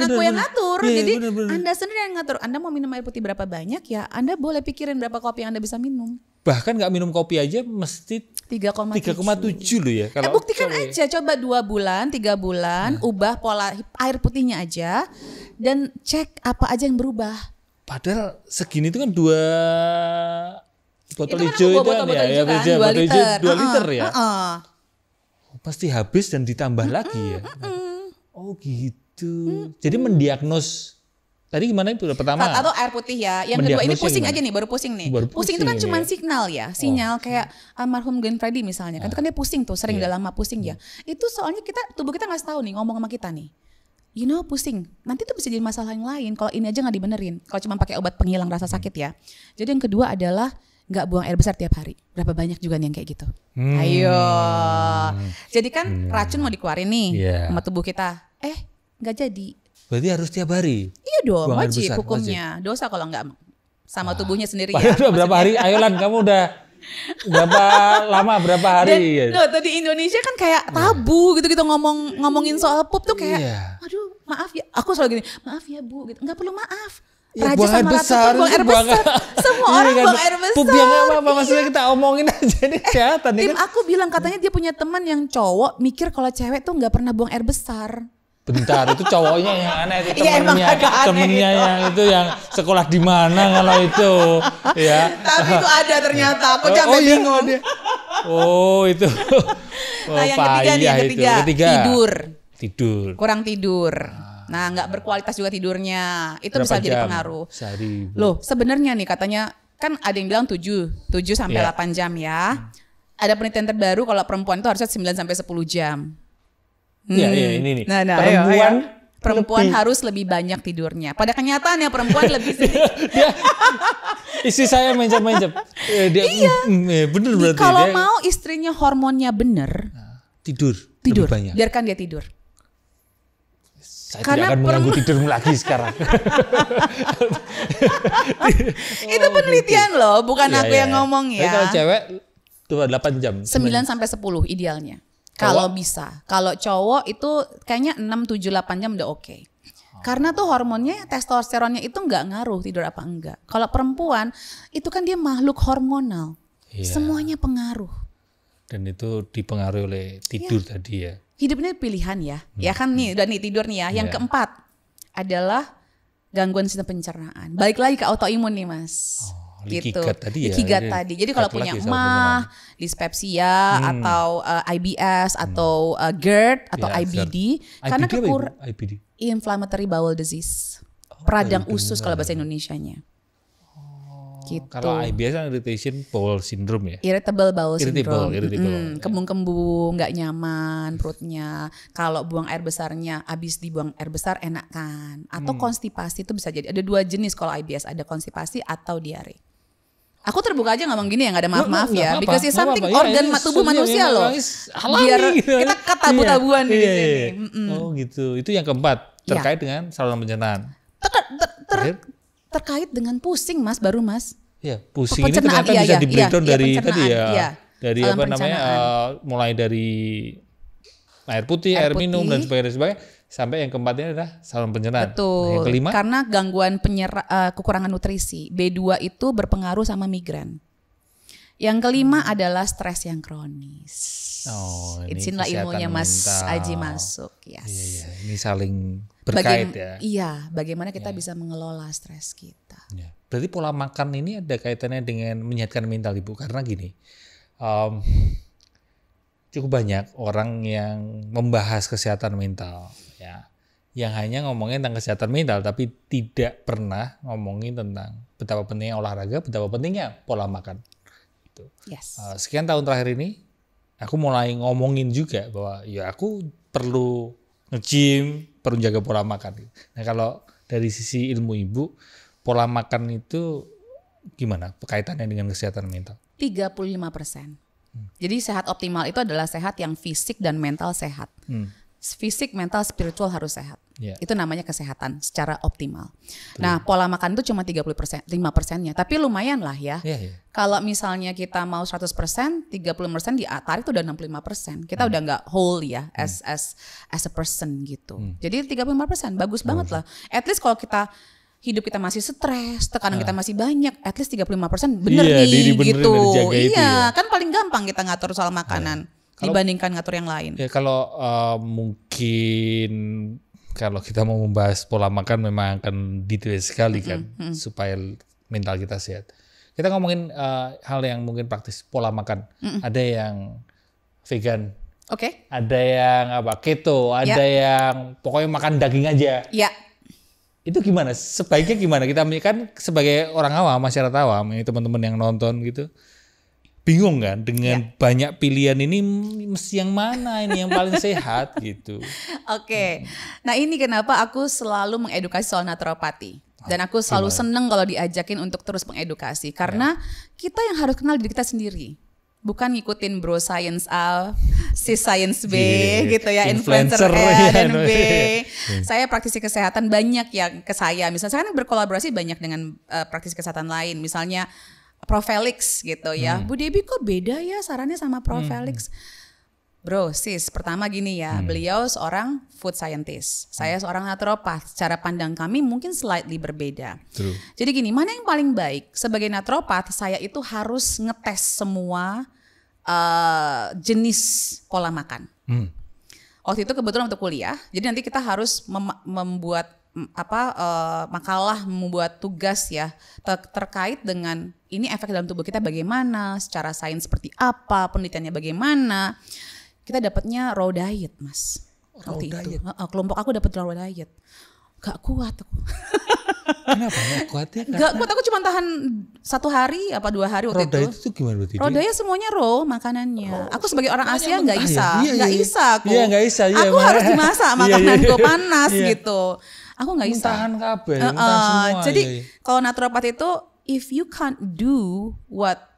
aku yang ngatur. Jadi bener. Anda sendiri yang ngatur. Anda mau minum air putih berapa banyak ya, Anda boleh pikirin berapa kopi yang Anda bisa minum.
Bahkan nggak minum kopi aja mesti 3,7 loh ya.
Kalau buktikan aja, coba 2 bulan, 3 bulan, ubah pola air putihnya aja dan cek apa aja yang berubah.
Padahal segini itu kan 2 botol hijau itu kan ya, botol hijau 2 liter ya. Pasti habis dan ditambah lagi ya. Oh gitu. Jadi mendiagnos tadi gimana itu pertama?
Atau air putih ya. Yang kedua ini pusing aja nih, baru pusing nih. Pusing itu kan cuma signal ya. Sinyal kayak almarhum Glenn Fredly misalnya. Kan itu kan dia pusing tuh, sering udah lama pusing ya. Itu soalnya tubuh kita nggak tahu nih ngomong sama kita nih. Pusing. Nanti tuh bisa jadi masalah yang lain kalau ini aja nggak dibenerin. Kalau cuma pakai obat penghilang rasa sakit ya. Jadi yang kedua adalah nggak buang air besar tiap hari. Berapa banyak juga nih yang kayak gitu. Ayo. Jadi kan racun mau dikeluarin nih sama tubuh kita. Nggak jadi.
Berarti harus tiap hari?
Iya dong, wajib hukumnya. Dosa kalau nggak sama tubuhnya sendiri ya.
Berapa hari? Ayo Lan, kamu udah berapa lama, berapa hari?
Dan tuh di Indonesia kan kayak tabu gitu-gitu ngomongin soal pup tuh kayak, aduh maaf ya. Aku selalu gini, maaf ya Bu. Gitu. Nggak perlu maaf.
Ya, buang air besar,
semua orang buang air besar.
Pup yang apa maksudnya kita omongin aja nih kesehatan.
Tim aku bilang katanya dia punya teman yang cowok mikir kalau cewek tuh nggak pernah buang air besar.
Bentar, itu cowoknya yang aneh, itu temennya yang itu yang sekolah di mana kalau itu ya.
Tapi itu ada ternyata, aku sampai bingung.
Oh itu.
Nah yang ketiga tidur. Kurang tidur. Nah nggak berkualitas juga tidurnya, itu bisa jadi pengaruh. Loh sebenarnya nih katanya kan ada yang bilang 7 sampai 8 jam ya. Ada penelitian terbaru kalau perempuan itu harusnya 9 sampai 10 jam.
Iya ini nih.
Nah, perempuan harus lebih banyak tidurnya. Pada kenyataannya perempuan lebih sedikit.
Istri saya mencap. Bener berarti.
Kalau mau istrinya hormonnya bener,
tidur. Banyak.
Biarkan dia tidur.
Saya tidak akan mengganggu tidurmu lagi sekarang.
Itu penelitian loh, bukan aku yang ngomong ya.
Tapi kalau cewek tuh 8 jam.
9 sampai 10 idealnya. Kalau bisa. Kalau cowok itu kayaknya 6, 7, 8 jam udah oke. Karena tuh hormonnya, testosteronnya itu nggak ngaruh tidur apa enggak. Kalau perempuan itu kan dia makhluk hormonal. Semuanya pengaruh. Dan
itu dipengaruhi oleh tidur tadi ya.
Hidup ini pilihan ya. Ya kan nih udah nih tidur nih ya. Yang keempat adalah gangguan sistem pencernaan. Balik lagi ke autoimun nih Mas. Gitu. Leaky gut tadi. Jadi kalau punya emah, dispepsia atau IBS atau GERD atau IBD, karena
IBD?
Inflammatory bowel disease. Peradang usus kalau bahasa Indonesianya. Gitu.
Kalau IBS kan irritation bowel syndrome ya.
Irritable bowel syndrome. Kembung-kembung, nggak nyaman perutnya. Kalau buang air besarnya, abis dibuang air besar enak kan. Atau konstipasi itu bisa jadi. Ada 2 jenis kalau IBS, ada konstipasi atau diare. Aku terbuka aja ngomong gini ya, gak ada maaf-maaf ya. Because it's something organ tubuh manusia loh. Biar kita tabu-tabuan di sini.
Oh gitu. Itu yang keempat. Terkait dengan saluran pencernaan.
Terkait dengan pusing Mas, baru Mas.
Ya pusing ini ternyata bisa di breakdown dari tadi ya. Dari apa namanya, mulai dari air putih, air minum dan sebagainya. Sampai yang keempatnya adalah saluran pencernaan.
Betul.
Yang kelima?
Karena gangguan kekurangan nutrisi. B2 itu berpengaruh sama migran. Yang kelima adalah stres yang kronis. Inilah ilmunya Mas Aji masuk. Yes.
Iya, ini saling berkait ya.
Iya, bagaimana kita bisa mengelola stres kita.
Ya. Berarti pola makan ini ada kaitannya dengan menyehatkan mental Ibu. Karena gini, cukup banyak orang yang membahas kesehatan mental ya, yang hanya ngomongin tentang kesehatan mental tapi tidak pernah ngomongin tentang betapa pentingnya olahraga, betapa pentingnya pola makan. Gitu.
Yes.
Sekian tahun terakhir ini aku mulai ngomongin juga bahwa ya aku perlu nge-gym, perlu jaga pola makan. Nah kalau dari sisi ilmu Ibu, pola makan itu gimana kaitannya dengan kesehatan mental?
35%. Jadi sehat optimal itu adalah sehat yang fisik dan mental sehat. Fisik, mental, spiritual harus sehat. Itu namanya kesehatan secara optimal. Nah, pola makan itu cuma 5%, tapi lumayan lah ya. Kalau misalnya kita mau 100%, 30% ditarik itu udah 65%. Kita udah nggak whole ya as a person gitu. Jadi 35% bagus banget lah. At least kalau hidup kita masih stres, tekanan kita masih banyak, at least 35% bener nih gitu. Iya, kan paling gampang kita ngatur soal makanan dibandingkan ngatur yang lain.
Ya kalau mungkin kalau kita mau membahas pola makan memang akan detail sekali kan supaya mental kita sehat. Kita ngomongin hal yang mungkin praktis, pola makan. Ada yang vegan, ada yang keto, ada yang pokoknya makan daging aja. Itu gimana? Sebaiknya gimana? Kita kan sebagai orang awam, masyarakat awam, teman-teman yang nonton gitu, bingung kan dengan banyak pilihan ini mesti yang mana ini yang paling sehat gitu.
Nah ini kenapa aku selalu mengedukasi soal naturopati. Dan aku selalu seneng kalau diajakin untuk terus mengedukasi. Karena kita yang harus kenal diri kita sendiri. Bukan ngikutin bro science A, si science B gitu ya, influencer A dan B. Saya praktisi kesehatan banyak yang ke saya. Misalnya saya kan berkolaborasi banyak dengan praktisi kesehatan lain. Misalnya Prof. Felix gitu ya. Bu Debbie kok beda ya sarannya sama Prof. Felix? Bro, sis, pertama gini ya, beliau seorang food scientist. Saya seorang naturopat. Cara pandang kami mungkin slightly berbeda. Jadi gini, mana yang paling baik? Sebagai naturopat, saya itu harus ngetes semua jenis pola makan. Waktu itu kebetulan untuk kuliah, jadi nanti kita harus membuat makalah, membuat tugas ya terkait dengan ini efek dalam tubuh kita bagaimana, secara sains seperti apa, penelitiannya bagaimana. Kita dapatnya raw diet, Mas. Waktu itu kelompok aku dapat raw diet. Gak kuat aku.
Kenapa gak kuat ya?
Gak kuat, aku cuma tahan 1 hari apa 2 hari waktu itu.
Raw diet itu gimana berarti?
Raw diet semuanya raw makanannya. Aku sebagai orang Asia gak bisa. Gak bisa aku.
Gak bisa.
Aku harus dimasak makananku panas gitu. Aku gak bisa.
Muntahan kabel, muntahan semua.
Jadi kalau naturopat itu if you can't do what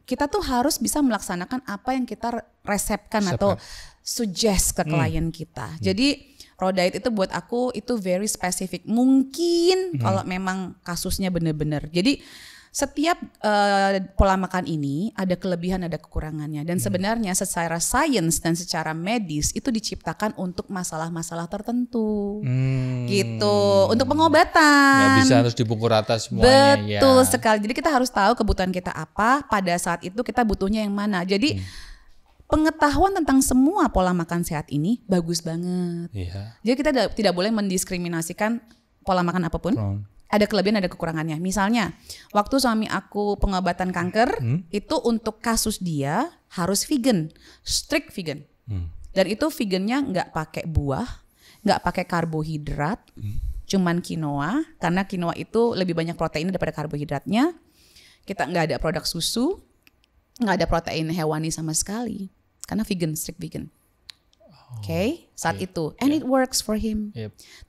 kita tuh harus bisa melaksanakan apa yang kita resepkan atau suggest ke klien kita. Jadi raw diet itu buat aku itu very specific. Mungkin kalau memang kasusnya benar-benar. Jadi setiap pola makan ini ada kelebihan, ada kekurangannya. Dan sebenarnya secara sains dan secara medis itu diciptakan untuk masalah-masalah tertentu. Gitu. Untuk pengobatan.
Gak bisa harus dipukul rata semuanya.
Betul sekali. Jadi kita harus tahu kebutuhan kita apa. Pada saat itu kita butuhnya yang mana. Jadi pengetahuan tentang semua pola makan sehat ini bagus banget. Jadi kita tidak boleh mendiskriminasikan pola makan apapun. Ada kelebihan, ada kekurangannya. Misalnya, waktu suami aku pengobatan kanker, itu untuk kasus dia harus vegan, strict vegan. Dan itu vegannya nggak pakai buah, nggak pakai karbohidrat, cuman quinoa, karena quinoa itu lebih banyak protein daripada karbohidratnya. Kita nggak ada produk susu, nggak ada protein hewani sama sekali, karena vegan, strict vegan. Saat itu, and it works for him.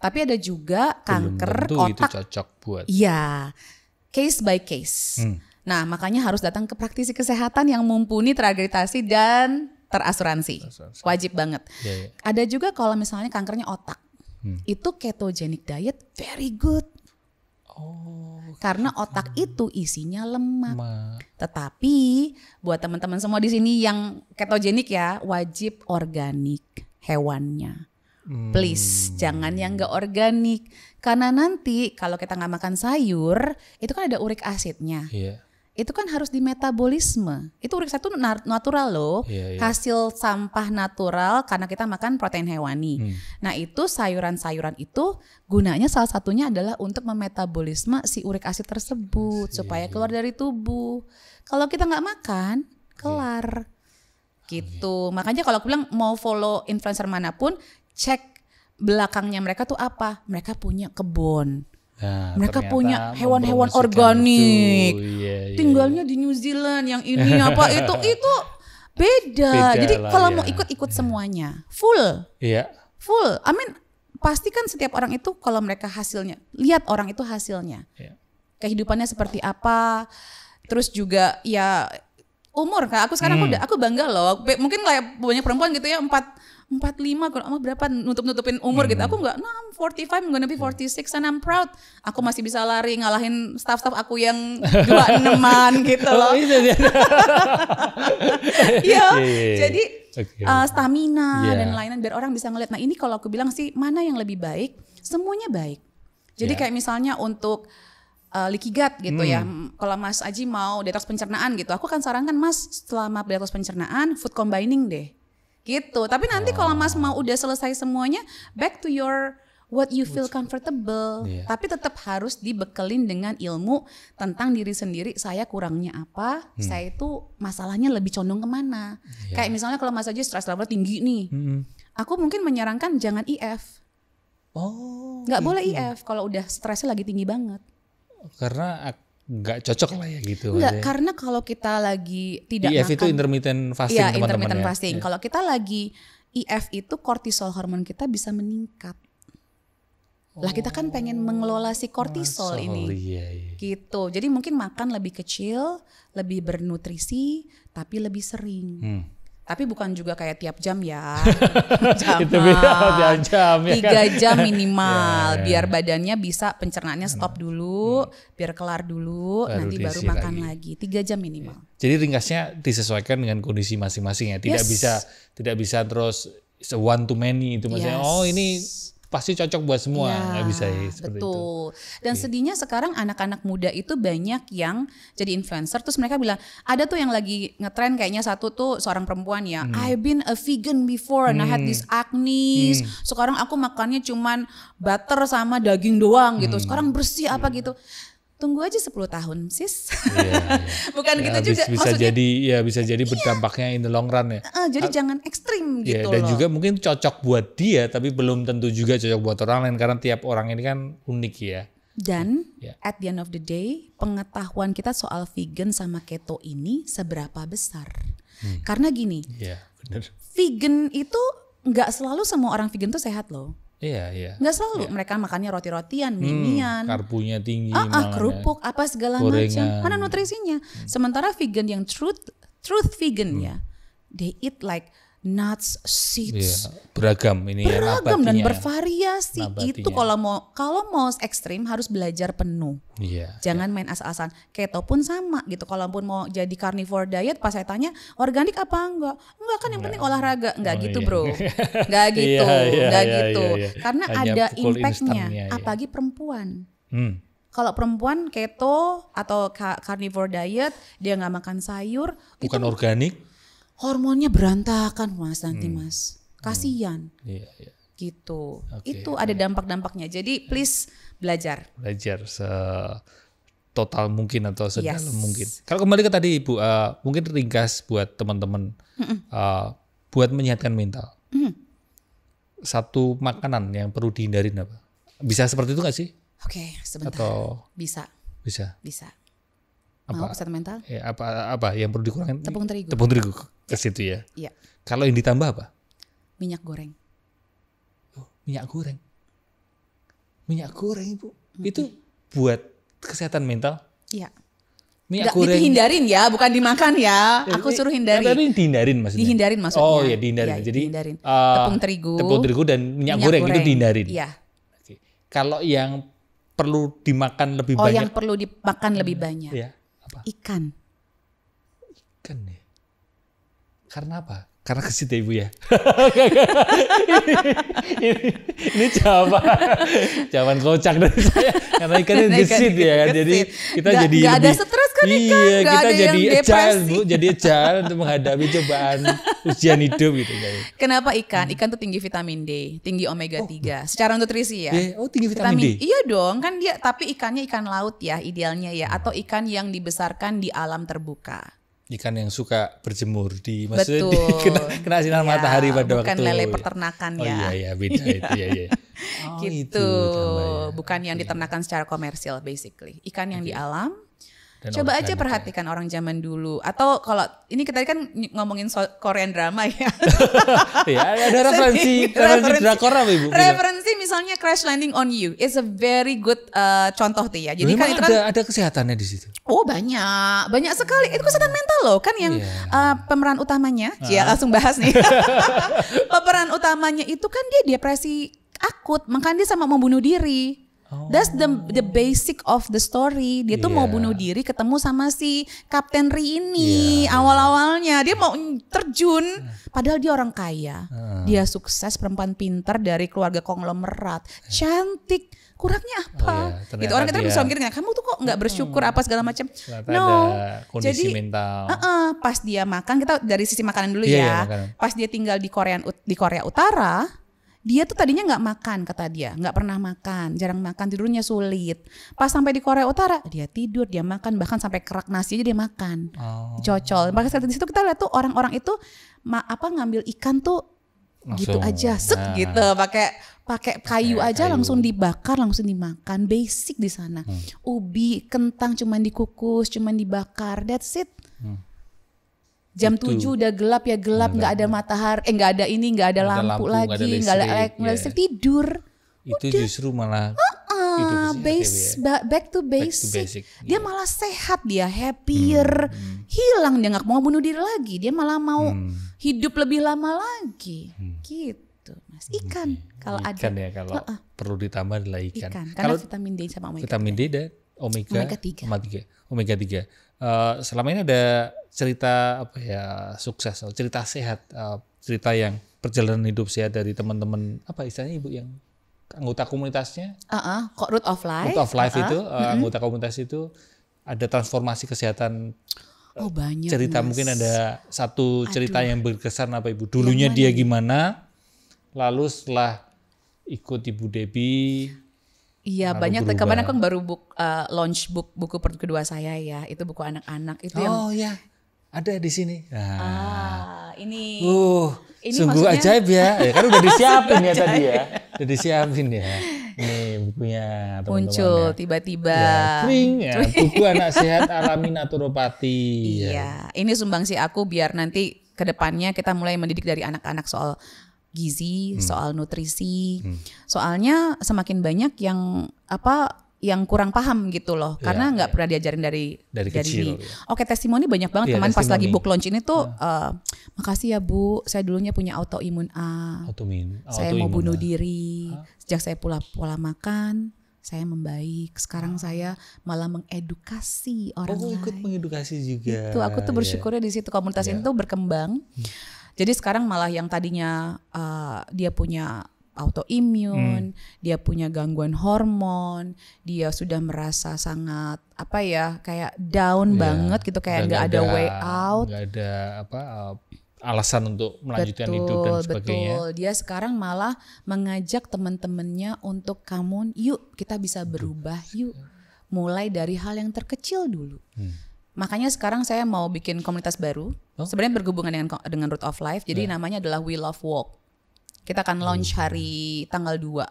Tapi ada juga kanker otak.
Itu cocok buat.
Iya, case by case. Nah, makanya harus datang ke praktisi kesehatan yang mumpuni, terakreditasi dan terasuransi. Wajib banget. Ada juga kalau misalnya kankernya otak, itu ketogenic diet very good. Karena otak itu isinya lemak. Tetapi buat teman-teman semua di sini yang ketogenik ya, wajib organik hewannya. Please, jangan yang gak organik. Karena nanti kalau kita gak makan sayur, itu kan ada uric acidnya. Itu kan harus dimetabolisme. Itu uric acid itu natural loh. Hasil sampah natural karena kita makan protein hewani. Nah itu sayuran-sayuran itu gunanya salah satunya adalah untuk memetabolisme si uric acid tersebut. Supaya keluar dari tubuh. Kalau kita gak makan, kelar. Gitu. Makanya kalau aku bilang mau follow influencer manapun, cek belakangnya mereka tuh apa. Mereka punya kebun.
Nah,
mereka punya hewan-hewan organik. Tinggalnya di New Zealand yang ini apa itu beda. Jadi kalau mau ikut semuanya. Full. Full. I mean pastikan setiap orang itu kalau mereka hasilnya, lihat orang itu hasilnya. Kehidupannya seperti apa. Terus juga ya umur, Kak. Aku sekarang aku bangga loh. Mungkin kayak banyak perempuan gitu ya 45 kalau berapa nutupin umur gitu. Aku enggak, I'm 45, I'm gonna be 46 and I'm proud. Aku masih bisa lari ngalahin staff-staff aku yang 26-an gitu loh. Iya. Jadi stamina dan lain-lain biar orang bisa ngeliat. Nah, ini kalau aku bilang sih mana yang lebih baik? Semuanya baik. Jadi kayak misalnya untuk likigat gitu ya. Kalau Mas Aji mau detox pencernaan gitu, aku akan sarankan Mas selama detox pencernaan food combining deh. Gitu. Tapi nanti kalau Mas mau udah selesai semuanya, back to your what you feel comfortable. Tapi tetap harus dibekelin dengan ilmu tentang diri sendiri. Saya kurangnya apa? Saya itu masalahnya lebih condong kemana? Kayak misalnya kalau Mas Aji stress level tinggi nih, aku mungkin menyarankan jangan IF. Nggak boleh IF kalau udah stresnya lagi tinggi banget.
Karena nggak cocok lah ya gitu.
Enggak, karena kalau kita lagi tidak
IF
makan.
itu intermittent fasting teman-teman. Iya, intermittent
fasting. Kalau kita lagi IF itu kortisol hormon kita bisa meningkat. Lah kita kan pengen mengelola si kortisol ini. Gitu. Jadi mungkin makan lebih kecil, lebih bernutrisi, tapi lebih sering. Tapi bukan juga kayak tiap jam ya.
Itu tiap jam ya
3 jam minimal biar badannya bisa pencernaannya stop dulu, biar kelar dulu, nanti baru makan lagi. 3 jam minimal.
Jadi ringkasnya disesuaikan dengan kondisi masing-masing ya. Tidak bisa terus one to many itu maksudnya. Ini pasti cocok buat semua, nggak bisa ya seperti
betul. Itu. Dan sedihnya sekarang anak-anak muda itu banyak yang jadi influencer, terus mereka bilang ada tuh yang lagi ngetren kayaknya satu tuh seorang perempuan ya, I've been a vegan before and I had this acne, sekarang aku makannya cuman butter sama daging doang gitu, sekarang bersih apa gitu. Tunggu aja 10 tahun sis. Bukan gitu juga.
Bisa jadi berdampaknya in the long run ya.
Jadi jangan ekstrim gitu
dan
loh.
juga mungkin cocok buat dia tapi belum tentu juga cocok buat orang lain karena tiap orang ini kan unik ya.
Dan at the end of the day pengetahuan kita soal vegan sama keto ini seberapa besar. Karena gini,
bener.
Vegan itu gak selalu semua orang vegan tuh sehat loh.
Nggak
selalu mereka makannya roti-rotian, mie-mian,
karbonya tinggi,
kerupuk apa segala macam, mana nutrisinya. Sementara vegan yang truth vegan ya, they eat like nuts, seeds,
beragam
dan bervariasi. Itu kalau mau ekstrim harus belajar penuh. Jangan main asal-asalan. Keto pun sama gitu. Kalaupun mau jadi carnivore diet, pas saya tanya organik apa enggak kan yang penting olahraga. Enggak gitu bro, enggak gitu, enggak gitu. Karena hanya ada impactnya, apalagi perempuan. Kalau perempuan keto atau carnivore diet, dia nggak makan sayur,
bukan organik.
Hormonnya berantakan mas nanti mas, kasian, gitu. Itu ada dampak-dampaknya. Jadi please belajar
setotal mungkin atau sedalam mungkin. Kalau kembali ke tadi Ibu, mungkin ringkas buat teman-teman, buat menyehatkan mental. Satu makanan yang perlu dihindarin apa? Bisa seperti itu nggak sih?
Oke, sebentar.
Atau
bisa.
Apa?
Mau kesehatan mental?
Apa yang perlu dikurangin?
Tepung terigu
ke situ ya.
Iya.
Kalau yang ditambah apa?
Minyak goreng.
Minyak goreng Ibu. Itu buat kesehatan mental?
Iya.
Minyak goreng
dihindarin ya, bukan dimakan ya. Aku suruh hindari.
Tapi dihindarin maksudnya.
Dihindarin maksudnya.
Dihindarin. Jadi
dihindarin. Tepung terigu
dan minyak goreng itu dihindarin.
Iya.
Kalau yang perlu dimakan lebih banyak.
Yang perlu dimakan lebih banyak.
Apa?
Ikan
ya. Karena apa? Karena kesit ya Ibu ya. ini jawaban kocak dari saya. Karena ikannya gesit ya kan. Jadi kita jadi
gak ada stres kan ikan.
Iya, kita jadi agile Bu. Jadi agile untuk menghadapi cobaan ujian hidup gitu.
Kenapa ikan? Ikan tuh tinggi vitamin D, tinggi omega 3. Secara nutrisi ya.
Tinggi vitamin D.
Iya dong, kan dia tapi ikannya ikan laut ya idealnya ya, atau ikan yang dibesarkan di alam terbuka.
Ikan yang suka berjemur maksudnya kena sinar matahari pada waktu.
Bukan lele peternakan ya.
Iya beda itu ya.
Gitu. Bukan yang diternakan secara komersial basically. Ikan yang di alam
Dan
coba aja perhatikan orang zaman dulu. Atau kalau ini kita kan ngomongin Korean drama ya.
Ya ada referensi drakor apa Ibu?
Referensi misalnya Crash Landing on You. It's a very good contoh tuh ya. Jadi kan itu kan
ada kesehatannya di situ.
Oh banyak sekali. Itu kesehatan mental loh kan yang pemeran utamanya. Ya langsung bahas nih. Pemeran utamanya itu kan dia depresi akut, makanya dia sama mau bunuh diri. That's the basic of the story. Dia tuh mau bunuh diri, ketemu sama si Kapten Ri ini. Awal-awalnya dia mau terjun, padahal dia orang kaya. Dia sukses, perempuan pintar dari keluarga konglomerat, cantik. Kurangnya apa? Gitu orang kita bisa mikir, kamu tuh kok nggak bersyukur apa segala macam.
No, kondisi jadi mental.
Pas dia makan, kita dari sisi makanan dulu ya. Pas dia tinggal di Korea Utara. Dia tuh tadinya nggak makan, kata dia, nggak pernah makan, jarang makan, tidurnya sulit. Pas sampai di Korea Utara, dia tidur, dia makan, bahkan sampai kerak nasi aja dia makan, cocol. Bahkan di situ kita lihat tuh orang-orang itu ngambil ikan tuh langsung, gitu aja, gitu, pakai kayu aja langsung dibakar, langsung dimakan, basic di sana. Ubi, kentang cuman dikukus, cuman dibakar, that's it. Jam 7 udah gelap ya gelap, nggak ada matahari, nggak ada ini, nggak ada lampu lagi, nggak ada listrik, tidur.
Itu udah. Justru malah
back to basic. Dia malah sehat, dia happier, hilang, dia nggak mau bunuh diri lagi, dia malah mau hidup lebih lama lagi, gitu. Mas ikan kalau ada.
Ikan ya kalau perlu ditambah adalah ikan.
Karena vitamin D sama omega.
Vitamin D dan omega 3. Selama ini ada cerita sukses, cerita sehat, cerita yang perjalanan hidup sehat dari teman-teman istilahnya Ibu yang anggota komunitasnya?
Root of Life.
Root of Life itu anggota komunitas itu ada transformasi kesehatan.
Banyak.
Cerita Mas. Mungkin ada satu cerita yang berkesan apa Ibu? Dulunya dia gimana? Lalu setelah ikut Ibu Debbie.
Iya banyak. Kemarin aku baru launch buku kedua saya ya. Itu buku anak-anak itu
ya. Ada di sini.
Ini
sungguh ajaib ya. Kan udah disiapin ya tadi ya. Udah disiapin ya. Ini bukunya teman-teman.
Muncul tiba-tiba.
Buku anak sehat alami naturopati.
Iya. Ini sumbangsi aku biar nanti ke depannya kita mulai mendidik dari anak-anak soal gizi, soal nutrisi. Soalnya semakin banyak yang kurang paham gitu loh, karena nggak pernah diajarin dari
kecil.
Oke, testimoni banyak banget kemarin pas lagi book launch ini tuh, makasih ya Bu, saya dulunya punya autoimun A, saya mau bunuh diri, sejak saya pola makan, saya membaik. Sekarang saya malah mengedukasi orang lain.
Ikut mengedukasi juga.
Itu aku tuh bersyukurnya di situ komunitas ini tuh berkembang. Jadi sekarang malah yang tadinya dia punya autoimun, dia punya gangguan hormon, dia sudah merasa sangat kayak down banget gitu, kayak nggak ada way out,
nggak ada alasan untuk melanjutkan hidup dan sebagainya.
Betul. Dia sekarang malah mengajak teman-temannya untuk yuk kita bisa berubah, yuk mulai dari hal yang terkecil dulu. Makanya sekarang saya mau bikin komunitas baru, sebenarnya berhubungan dengan Root of Life. Jadi namanya adalah We Love Walk. Kita akan launch hari tanggal 2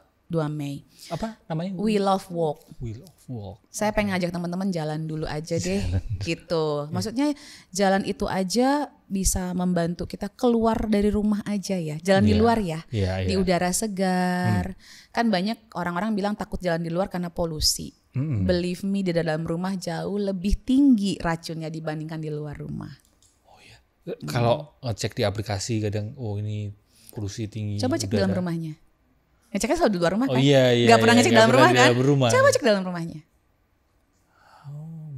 Mei.
Apa namanya?
We Love Walk.
We Love Walk.
Saya pengen ngajak teman-teman jalan dulu aja deh, gitu. Maksudnya jalan itu aja bisa membantu kita keluar dari rumah aja ya. Jalan di luar ya, di udara segar. Kan banyak orang-orang bilang takut jalan di luar karena polusi. Believe me, di dalam rumah jauh lebih tinggi racunnya dibandingkan di luar rumah.
Oh iya. Kalau ngecek di aplikasi kadang ini polusi tinggi.
Coba cek dalam rumahnya. Ngeceknya selalu di luar rumah kan?
Gak
pernah ngecek dalam rumah kan? Coba cek dalam rumahnya.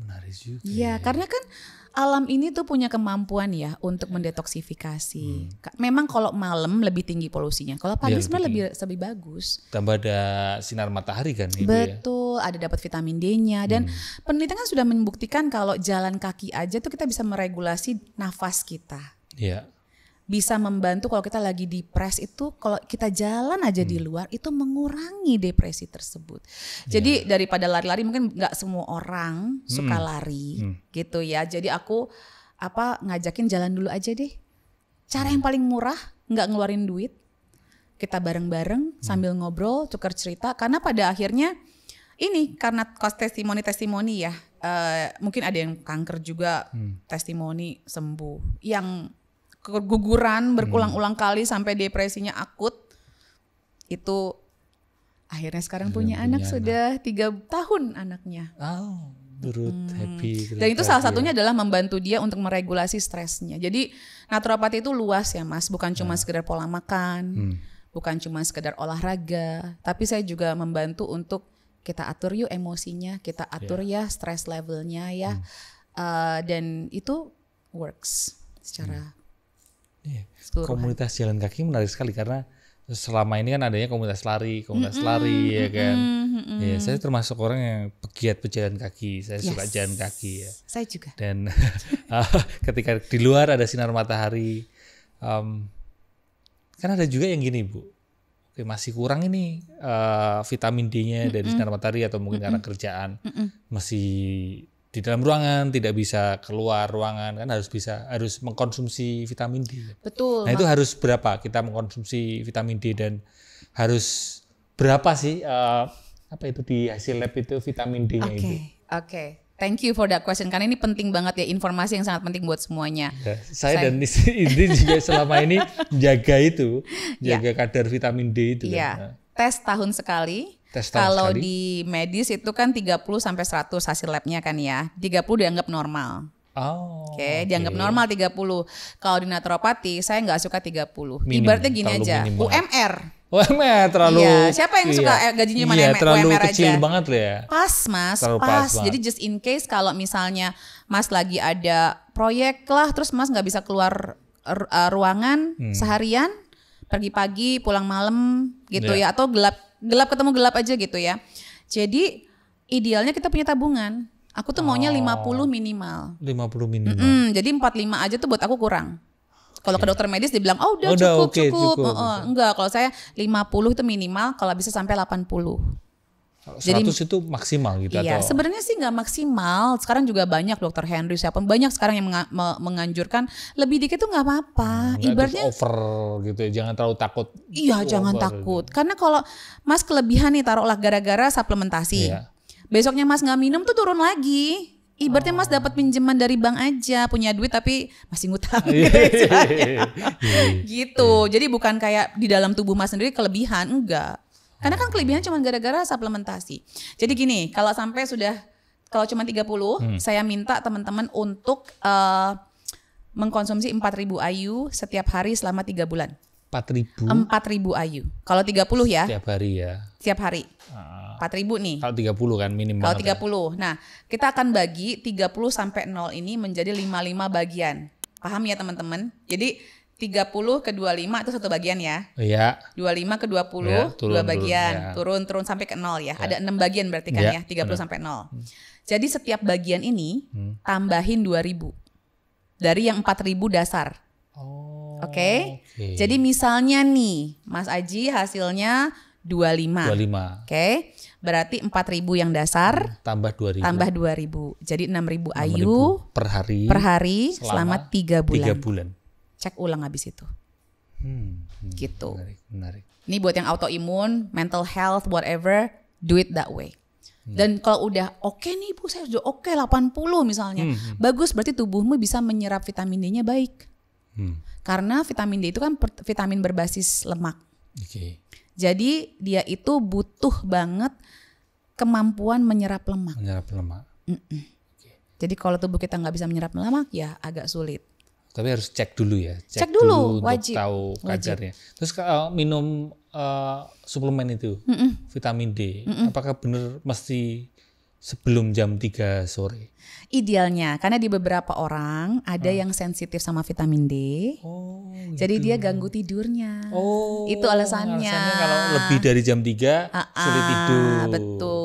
Menarik juga.
Iya, karena kan alam ini tuh punya kemampuan ya untuk mendetoksifikasi. Memang kalau malam lebih tinggi polusinya. Kalau pagi sebenarnya lebih bagus.
Tambah ada sinar matahari kan Ibu.
Betul, ada dapat vitamin D-nya dan penelitian kan sudah membuktikan kalau jalan kaki aja tuh kita bisa meregulasi nafas kita.
Iya.
Bisa membantu kalau kita lagi depres itu, kalau kita jalan aja di luar itu mengurangi depresi tersebut. Jadi daripada lari-lari, mungkin nggak semua orang suka lari gitu ya. Jadi aku ngajakin jalan dulu aja deh. Cara yang paling murah, nggak ngeluarin duit. Kita bareng-bareng sambil ngobrol, tukar cerita. Karena pada akhirnya ini karena testimoni ya. mungkin ada yang kanker juga, testimoni sembuh. Yang keguguran berulang-ulang kali sampai depresinya akut, itu akhirnya sekarang punya anak sudah 3 tahun anaknya.
Happy.
Dan itu salah satunya adalah membantu dia untuk meregulasi stresnya. Jadi naturopati itu luas ya Mas, bukan cuma sekedar pola makan, bukan cuma sekedar olahraga, tapi saya juga membantu untuk kita atur yuk emosinya, kita atur ya stress levelnya ya, dan itu works secara
komunitas jalan kaki menarik sekali karena selama ini kan adanya komunitas lari ya kan. Ya, saya termasuk orang yang pegiat pejalan kaki. Saya suka jalan kaki ya.
Saya juga.
Dan ketika di luar ada sinar matahari, kan ada juga yang gini Bu. Oke, masih kurang ini vitamin D-nya dari sinar matahari atau mungkin karena kerjaan masih di dalam ruangan, tidak bisa keluar ruangan, kan harus mengkonsumsi vitamin D.
Betul.
Nah itu harus berapa kita mengkonsumsi vitamin D dan harus berapa sih apa itu di hasil lab itu vitamin D-nya itu?
Oke. Thank you for that question karena ini penting banget ya, informasi yang sangat penting buat semuanya.
Ya, saya dan Indri juga selama ini jaga kadar vitamin D itu.
Iya. Tes tahun sekali. Kalau di medis itu kan 30 sampai 100 hasil labnya kan ya. 30 dianggap normal. Oke, dianggap normal 30. Kalau di naturopati saya nggak suka 30. Ibaratnya gini aja, UMR terlalu. Iya, siapa yang suka gajinya mana
terlalu
UMR
kecil
aja?
Banget loh ya.
Pas Mas, pas. Jadi just in case kalau misalnya Mas lagi ada proyek lah, terus Mas nggak bisa keluar ruangan seharian, pergi pagi, pulang malam gitu ya, atau gelap ketemu gelap aja gitu ya. Jadi idealnya kita punya tabungan. Aku tuh maunya 50 minimal.
50 minimal.
Jadi 45 aja tuh buat aku kurang. Kalau ke dokter medis dibilang udah cukup. Enggak, kalau saya 50 itu minimal, kalau bisa sampai 80.
100 itu maksimal gitu
iya,
atau?
Sebenarnya sih nggak maksimal. Sekarang juga banyak dokter Henry siapa banyak sekarang yang menganjurkan lebih dikit tuh nggak apa-apa. Ibaratnya
over gitu ya, jangan terlalu takut.
Iya, jangan takut. Karena kalau Mas kelebihan nih taruhlah gara-gara suplementasi. Besoknya Mas nggak minum tuh turun lagi. Ibaratnya Mas dapat pinjaman dari bank aja, punya duit tapi masih ngutang. Gitu. Jadi bukan kayak di dalam tubuh Mas sendiri kelebihan, enggak. Karena kan kelebihan cuma gara-gara suplementasi. Jadi gini, kalau cuma 30, saya minta teman-teman untuk mengkonsumsi 4.000 IU setiap hari selama 3 bulan.
4.000
IU. Kalau 30 ya.
Setiap hari ya.
Setiap hari. 4.000 nih.
Kalau 30 kan minim
banget.
Kalau
30. Ya. Nah, kita akan bagi 30 sampai 0 ini menjadi 55 bagian. Paham ya teman-teman? Jadi 30 ke 25 itu satu bagian ya.
Iya.
25 ke 20 dua bagian. Turun sampai ke 0 ya. Ada 6 bagian berarti kan ya. 30 sampai 0. Jadi setiap bagian ini tambahin 2.000. Dari yang 4.000 dasar. Oke. Jadi misalnya nih, Mas Aji hasilnya 25. Oke. Berarti 4.000 yang dasar
tambah 2.000.
Jadi 6.000 IU
per hari
selama 3 bulan.
3 bulan.
Cek ulang habis itu. Gitu.
Menarik.
Ini buat yang autoimun, mental health, whatever, do it that way. Dan kalau udah oke nih Bu, saya sudah 80 misalnya. Bagus, berarti tubuhmu bisa menyerap vitamin D-nya baik. Karena vitamin D itu kan vitamin berbasis lemak. Jadi dia itu butuh banget kemampuan menyerap lemak. Jadi kalau tubuh kita nggak bisa menyerap lemak ya agak sulit.
Tapi harus cek dulu ya.
Cek dulu wajib.
Untuk tahu kadarnya. Terus kalau minum suplemen itu vitamin D, apakah benar mesti sebelum jam 3 sore?
Idealnya, karena di beberapa orang ada yang sensitif sama vitamin D. Jadi dia ganggu tidurnya. Itu alasannya.
Kalau lebih dari jam 3 sulit tidur.
Betul.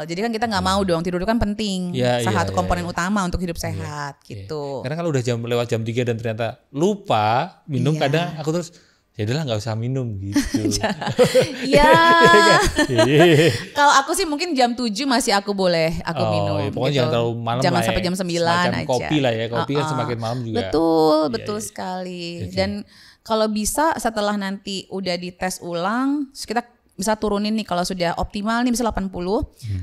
Jadi kan kita nggak mau dong, tidur itu kan penting. Salah satu komponen utama untuk hidup sehat gitu.
Karena kalau udah lewat jam 3 dan ternyata lupa minum, kadang aku terus ya udahlah nggak usah minum gitu.
Kalau aku sih mungkin jam 7 masih aku boleh minum.
Pokoknya jangan terlalu malam.
Jangan sampai jam 9 aja.
Kopi lah ya, kopi kan semakin malam juga.
Betul sekali. Dan kalau bisa setelah nanti udah dites ulang, kita bisa turunin nih kalau sudah optimal nih bisa 80,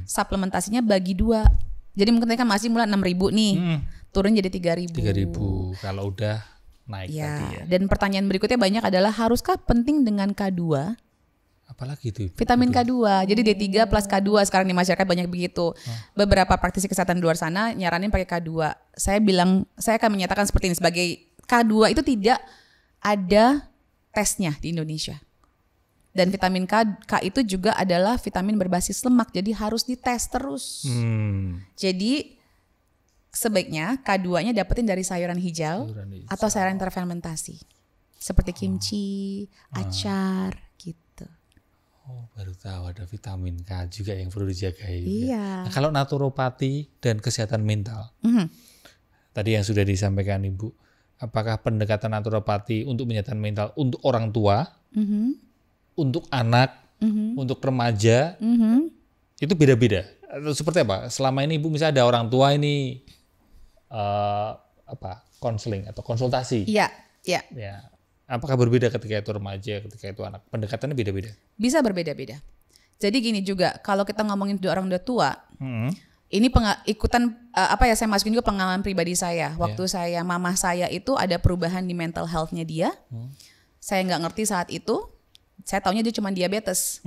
suplementasinya bagi 2. Jadi mungkin kan masih mulai 6.000 nih, turun jadi 3.000.
3.000 kalau udah naik tadi ya.
Dan pertanyaan berikutnya banyak adalah haruskah penting dengan K2?
Apalagi itu?
Vitamin K2. Jadi D3 plus K2 sekarang di masyarakat banyak begitu. Beberapa praktisi kesehatan di luar sana nyaranin pakai K2. Saya akan menyatakan seperti ini, sebagai K2 itu tidak ada tesnya di Indonesia. Dan vitamin K itu juga adalah vitamin berbasis lemak, jadi harus dites terus. Jadi sebaiknya K2-nya dapetin dari sayuran hijau atau sayuran terfermentasi. Seperti kimchi, acar, gitu.
Oh, baru tahu ada vitamin K juga yang perlu dijaga.
Iya.
Nah, kalau naturopati dan kesehatan mental, tadi yang sudah disampaikan Ibu, apakah pendekatan naturopati untuk kesehatan mental untuk orang tua, untuk anak, untuk remaja, itu beda-beda? Atau seperti apa? Selama ini Ibu misalnya ada orang tua ini konseling atau konsultasi.
Iya.
Apakah berbeda ketika itu remaja, ketika itu anak? Pendekatannya beda-beda?
Bisa berbeda-beda. Jadi gini juga, kalau kita ngomongin orang udah tua, ini saya masukin juga pengalaman pribadi saya. Waktu mamah saya itu ada perubahan di mental health-nya dia. Saya nggak ngerti saat itu. Saya taunya dia cuma diabetes,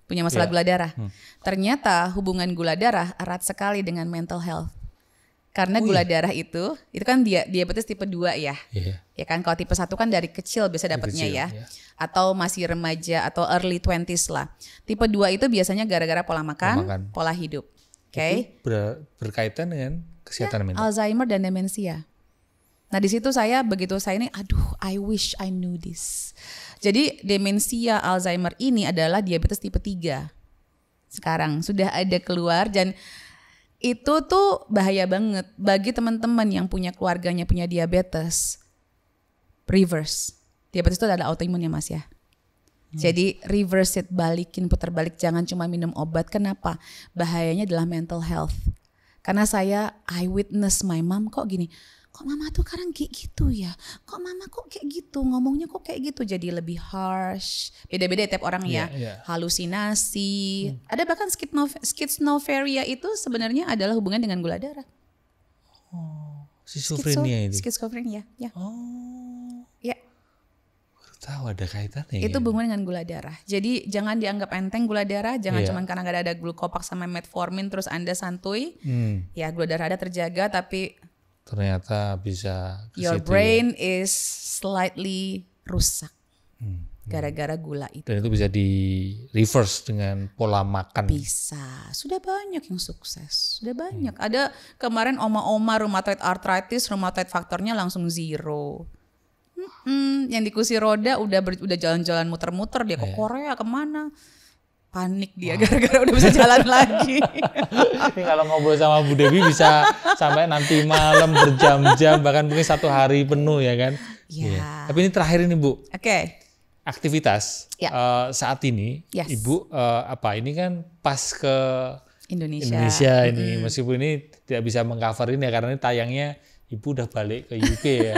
punya masalah gula darah. Ternyata hubungan gula darah erat sekali dengan mental health. Karena gula darah itu kan diabetes tipe 2 ya. Ya kan, kalau tipe 1 kan dari kecil bisa dapatnya ya. Atau masih remaja atau early 20s lah. Tipe 2 itu biasanya gara-gara pola makan, pola hidup. Oke.
Berkaitan dengan kesehatan mental.
Alzheimer dan demensia. Nah, di situ begitu saya ini I wish I knew this. Jadi demensia Alzheimer ini adalah diabetes tipe 3. Sekarang sudah ada keluar, dan itu tuh bahaya banget bagi teman-teman yang punya keluarganya punya diabetes. Reverse. Diabetes itu adalah autoimun ya Mas ya. Jadi reverse it, balikin, putar balik, jangan cuma minum obat. Kenapa? Bahayanya adalah mental health. Karena I witness my mom kok gini. Kok mama tuh sekarang kayak gitu ya? Kok mama kok kayak gitu? Ngomongnya kok kayak gitu? Jadi lebih harsh. Beda-beda tiap orang ya. Halusinasi. Ada bahkan schizophrenia itu sebenarnya adalah hubungan dengan gula darah.
Oh, schizophrenia itu.
Schizophrenia, ya.
Oh.
Ya.
Baru tahu ada kaitannya.
Itu hubungan dengan gula darah. Jadi jangan dianggap enteng gula darah. Jangan cuma karena gak ada glukopak sama metformin terus Anda santuy. Ya, gula darah Anda terjaga, tapi
ternyata bisa
your brain is slightly rusak gara-gara gula itu.
Dan itu bisa di reverse dengan pola makan.
Bisa. Sudah banyak yang sukses. Sudah banyak. Ada kemarin oma-oma rheumatoid arthritis, rheumatoid faktornya langsung 0. Yang di kursi roda udah jalan-jalan muter-muter, dia ke Korea kemana? Panik dia gara-gara udah bisa jalan lagi.
Ini kalau ngobrol sama Bu Dewi bisa sampai nanti malam berjam-jam, bahkan mungkin 1 hari penuh ya kan.
Iya.
Tapi ini terakhir ini Bu.
Oke.
Aktivitas saat ini, Ibu ini kan pas ke Indonesia ini, meskipun ini tidak bisa mengcover ini ya karena ini tayangnya Ibu udah balik ke UK ya.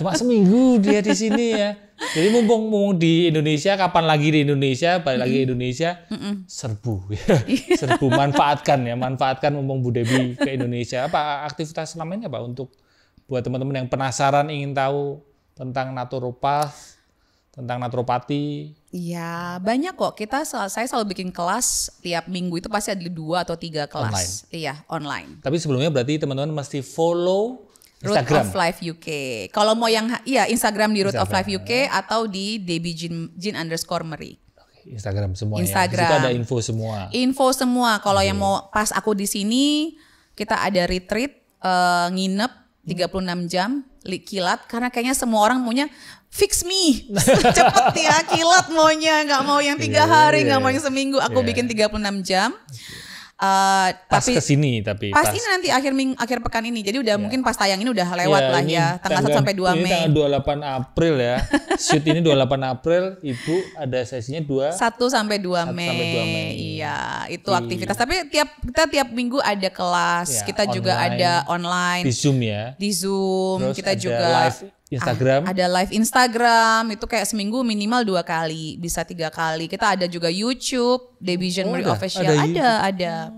Cuma seminggu dia di sini ya. Jadi mumpung di Indonesia, kapan lagi di Indonesia, balik lagi di Indonesia, serbu ya. Serbu, manfaatkan mumpung Bu Dewi ke Indonesia. Apa aktivitas selama ini apa untuk buat teman-teman yang penasaran ingin tahu tentang naturopath, tentang naturopati?
Iya, banyak kok. Saya selalu bikin kelas tiap minggu, itu pasti ada 2 atau 3 kelas.
Online.
Iya, online.
Tapi sebelumnya berarti teman-teman mesti follow Instagram.
Root of Life UK. Kalau mau yang Instagram di Root of Life UK atau di @debbie_jean_marie.
Instagram semuanya.
Instagram.
Di situ ada info semua.
Info semua. Kalau yang mau pas aku di sini, kita ada retreat nginep 36 jam kilat, karena kayaknya semua orang maunya fix me. Cepet ya, kilat maunya, nggak mau yang 3 hari, nggak mau yang seminggu. Aku bikin 36 jam.
Pas kesini tapi
pas ini nanti akhir pekan ini, jadi udah mungkin pas tayang ini udah lewat lah ya, tanggal 1 sampai 2 Mei.
Ini tanggal 28 April ya. Shoot ini 28 April, Ibu ada sesinya
1 sampai 2 Mei. Iya, itu aktivitas. Tapi kita tiap minggu ada kelas, kita online, juga ada online.
Di Zoom ya.
Di Zoom.
Terus
kita juga
live Instagram.
Ada live Instagram, itu kayak seminggu minimal 2 kali, bisa 3 kali. Kita ada juga YouTube, Debbie Jean Marie Official, ada.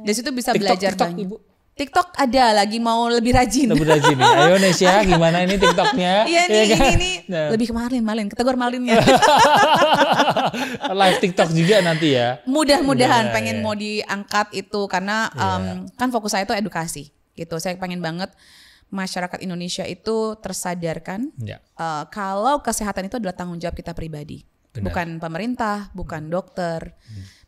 Di situ bisa
TikTok,
belajar
TikTok,
banyak.
Ibu.
TikTok ada lagi mau lebih rajin.
Lebih rajin nih. Ayo Nesya, gimana ini TikToknya?
Iya nih, ya kan? ini nah. Lebih Malin, ketegur Malinnya.
Live TikTok juga nanti ya.
Mudah-mudahan pengen mau diangkat itu karena kan fokus saya itu edukasi gitu. Saya pengen banget masyarakat Indonesia itu tersadarkan kalau kesehatan itu adalah tanggung jawab kita pribadi. Benar. Bukan pemerintah, bukan dokter.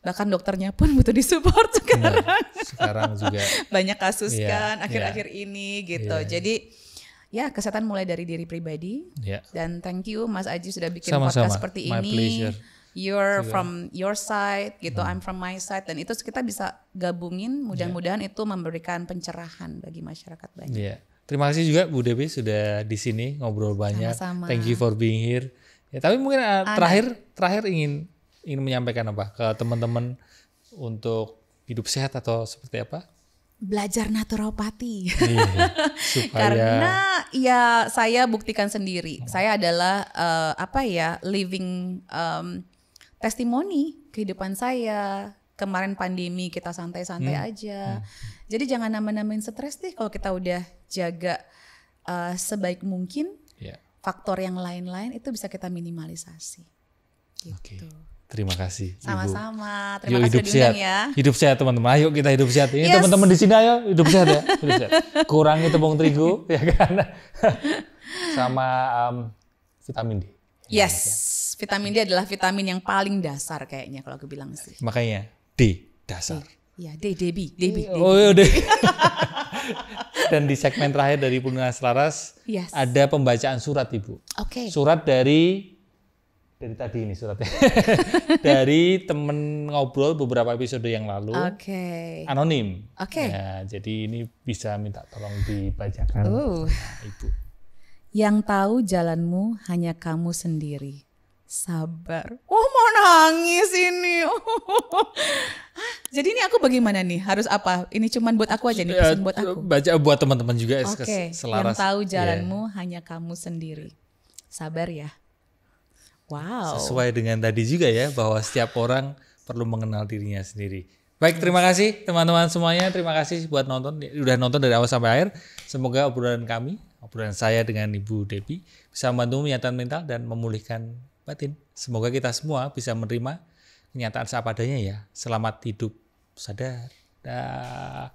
Bahkan dokternya pun butuh disupport sekarang. Sekarang juga banyak kasus kan akhir-akhir ini gitu. Jadi ya kesehatan mulai dari diri pribadi. Dan thank you Mas Aji sudah bikin podcast seperti
My
ini.
Pleasure.
You're from your side gitu, I'm from my side, dan itu kita bisa gabungin. Mudah-mudahan itu memberikan pencerahan bagi masyarakat banyak.
Terima kasih juga Bu Devi sudah di sini ngobrol banyak.
Sama-sama.
Thank you for being here. Ya, tapi mungkin terakhir ingin menyampaikan apa ke teman-teman untuk hidup sehat atau seperti apa?
Belajar naturopati.
Supaya
karena ya saya buktikan sendiri. Saya adalah living testimoni kehidupan saya. Kemarin pandemi kita santai-santai aja. Jadi jangan nambah-nambahin stres deh kalau kita udah jaga sebaik mungkin. Faktor yang lain-lain itu bisa kita minimalisasi. Gitu.
Oke. Terima kasih.
Sama-sama. Terima kasih
hidup sehat
ya.
Hidup sehat teman-teman. Ayo kita hidup sehat. Ini teman-teman di sini ayo hidup sehat ya. Hidup sehat. Kurangi tepung terigu ya kan. Sama vitamin D.
Yes. Vitamin D adalah vitamin yang paling dasar kayaknya kalau aku bilang sih.
Makanya D dasar.
Iya, Debbie.
Oh iya, D. Dan di segmen terakhir dari Purna Selaras ada pembacaan surat Ibu.
Oke.
Surat dari tadi ini suratnya. Dari temen ngobrol beberapa episode yang lalu. Anonim. Ya, jadi ini bisa minta tolong dibacakan. Ibu.
Yang tahu jalanmu hanya kamu sendiri. Sabar. Mau nangis ini. Jadi ini aku bagaimana nih? Harus apa? Ini cuman buat aku aja nih, pesan buat aku.
Baca buat teman-teman juga
Yang
selaras.
tahu jalanmu hanya kamu sendiri. Sabar ya. Wow.
Sesuai dengan tadi juga ya, bahwa setiap orang perlu mengenal dirinya sendiri. Baik, terima kasih teman-teman semuanya. Terima kasih buat udah nonton dari awal sampai akhir. Semoga obrolan saya dengan Ibu Debbie bisa membantu menyatakan mental dan memulihkan batin. Semoga kita semua bisa menerima kenyataan seadanya ya. Selamat hidup sadar. Dah.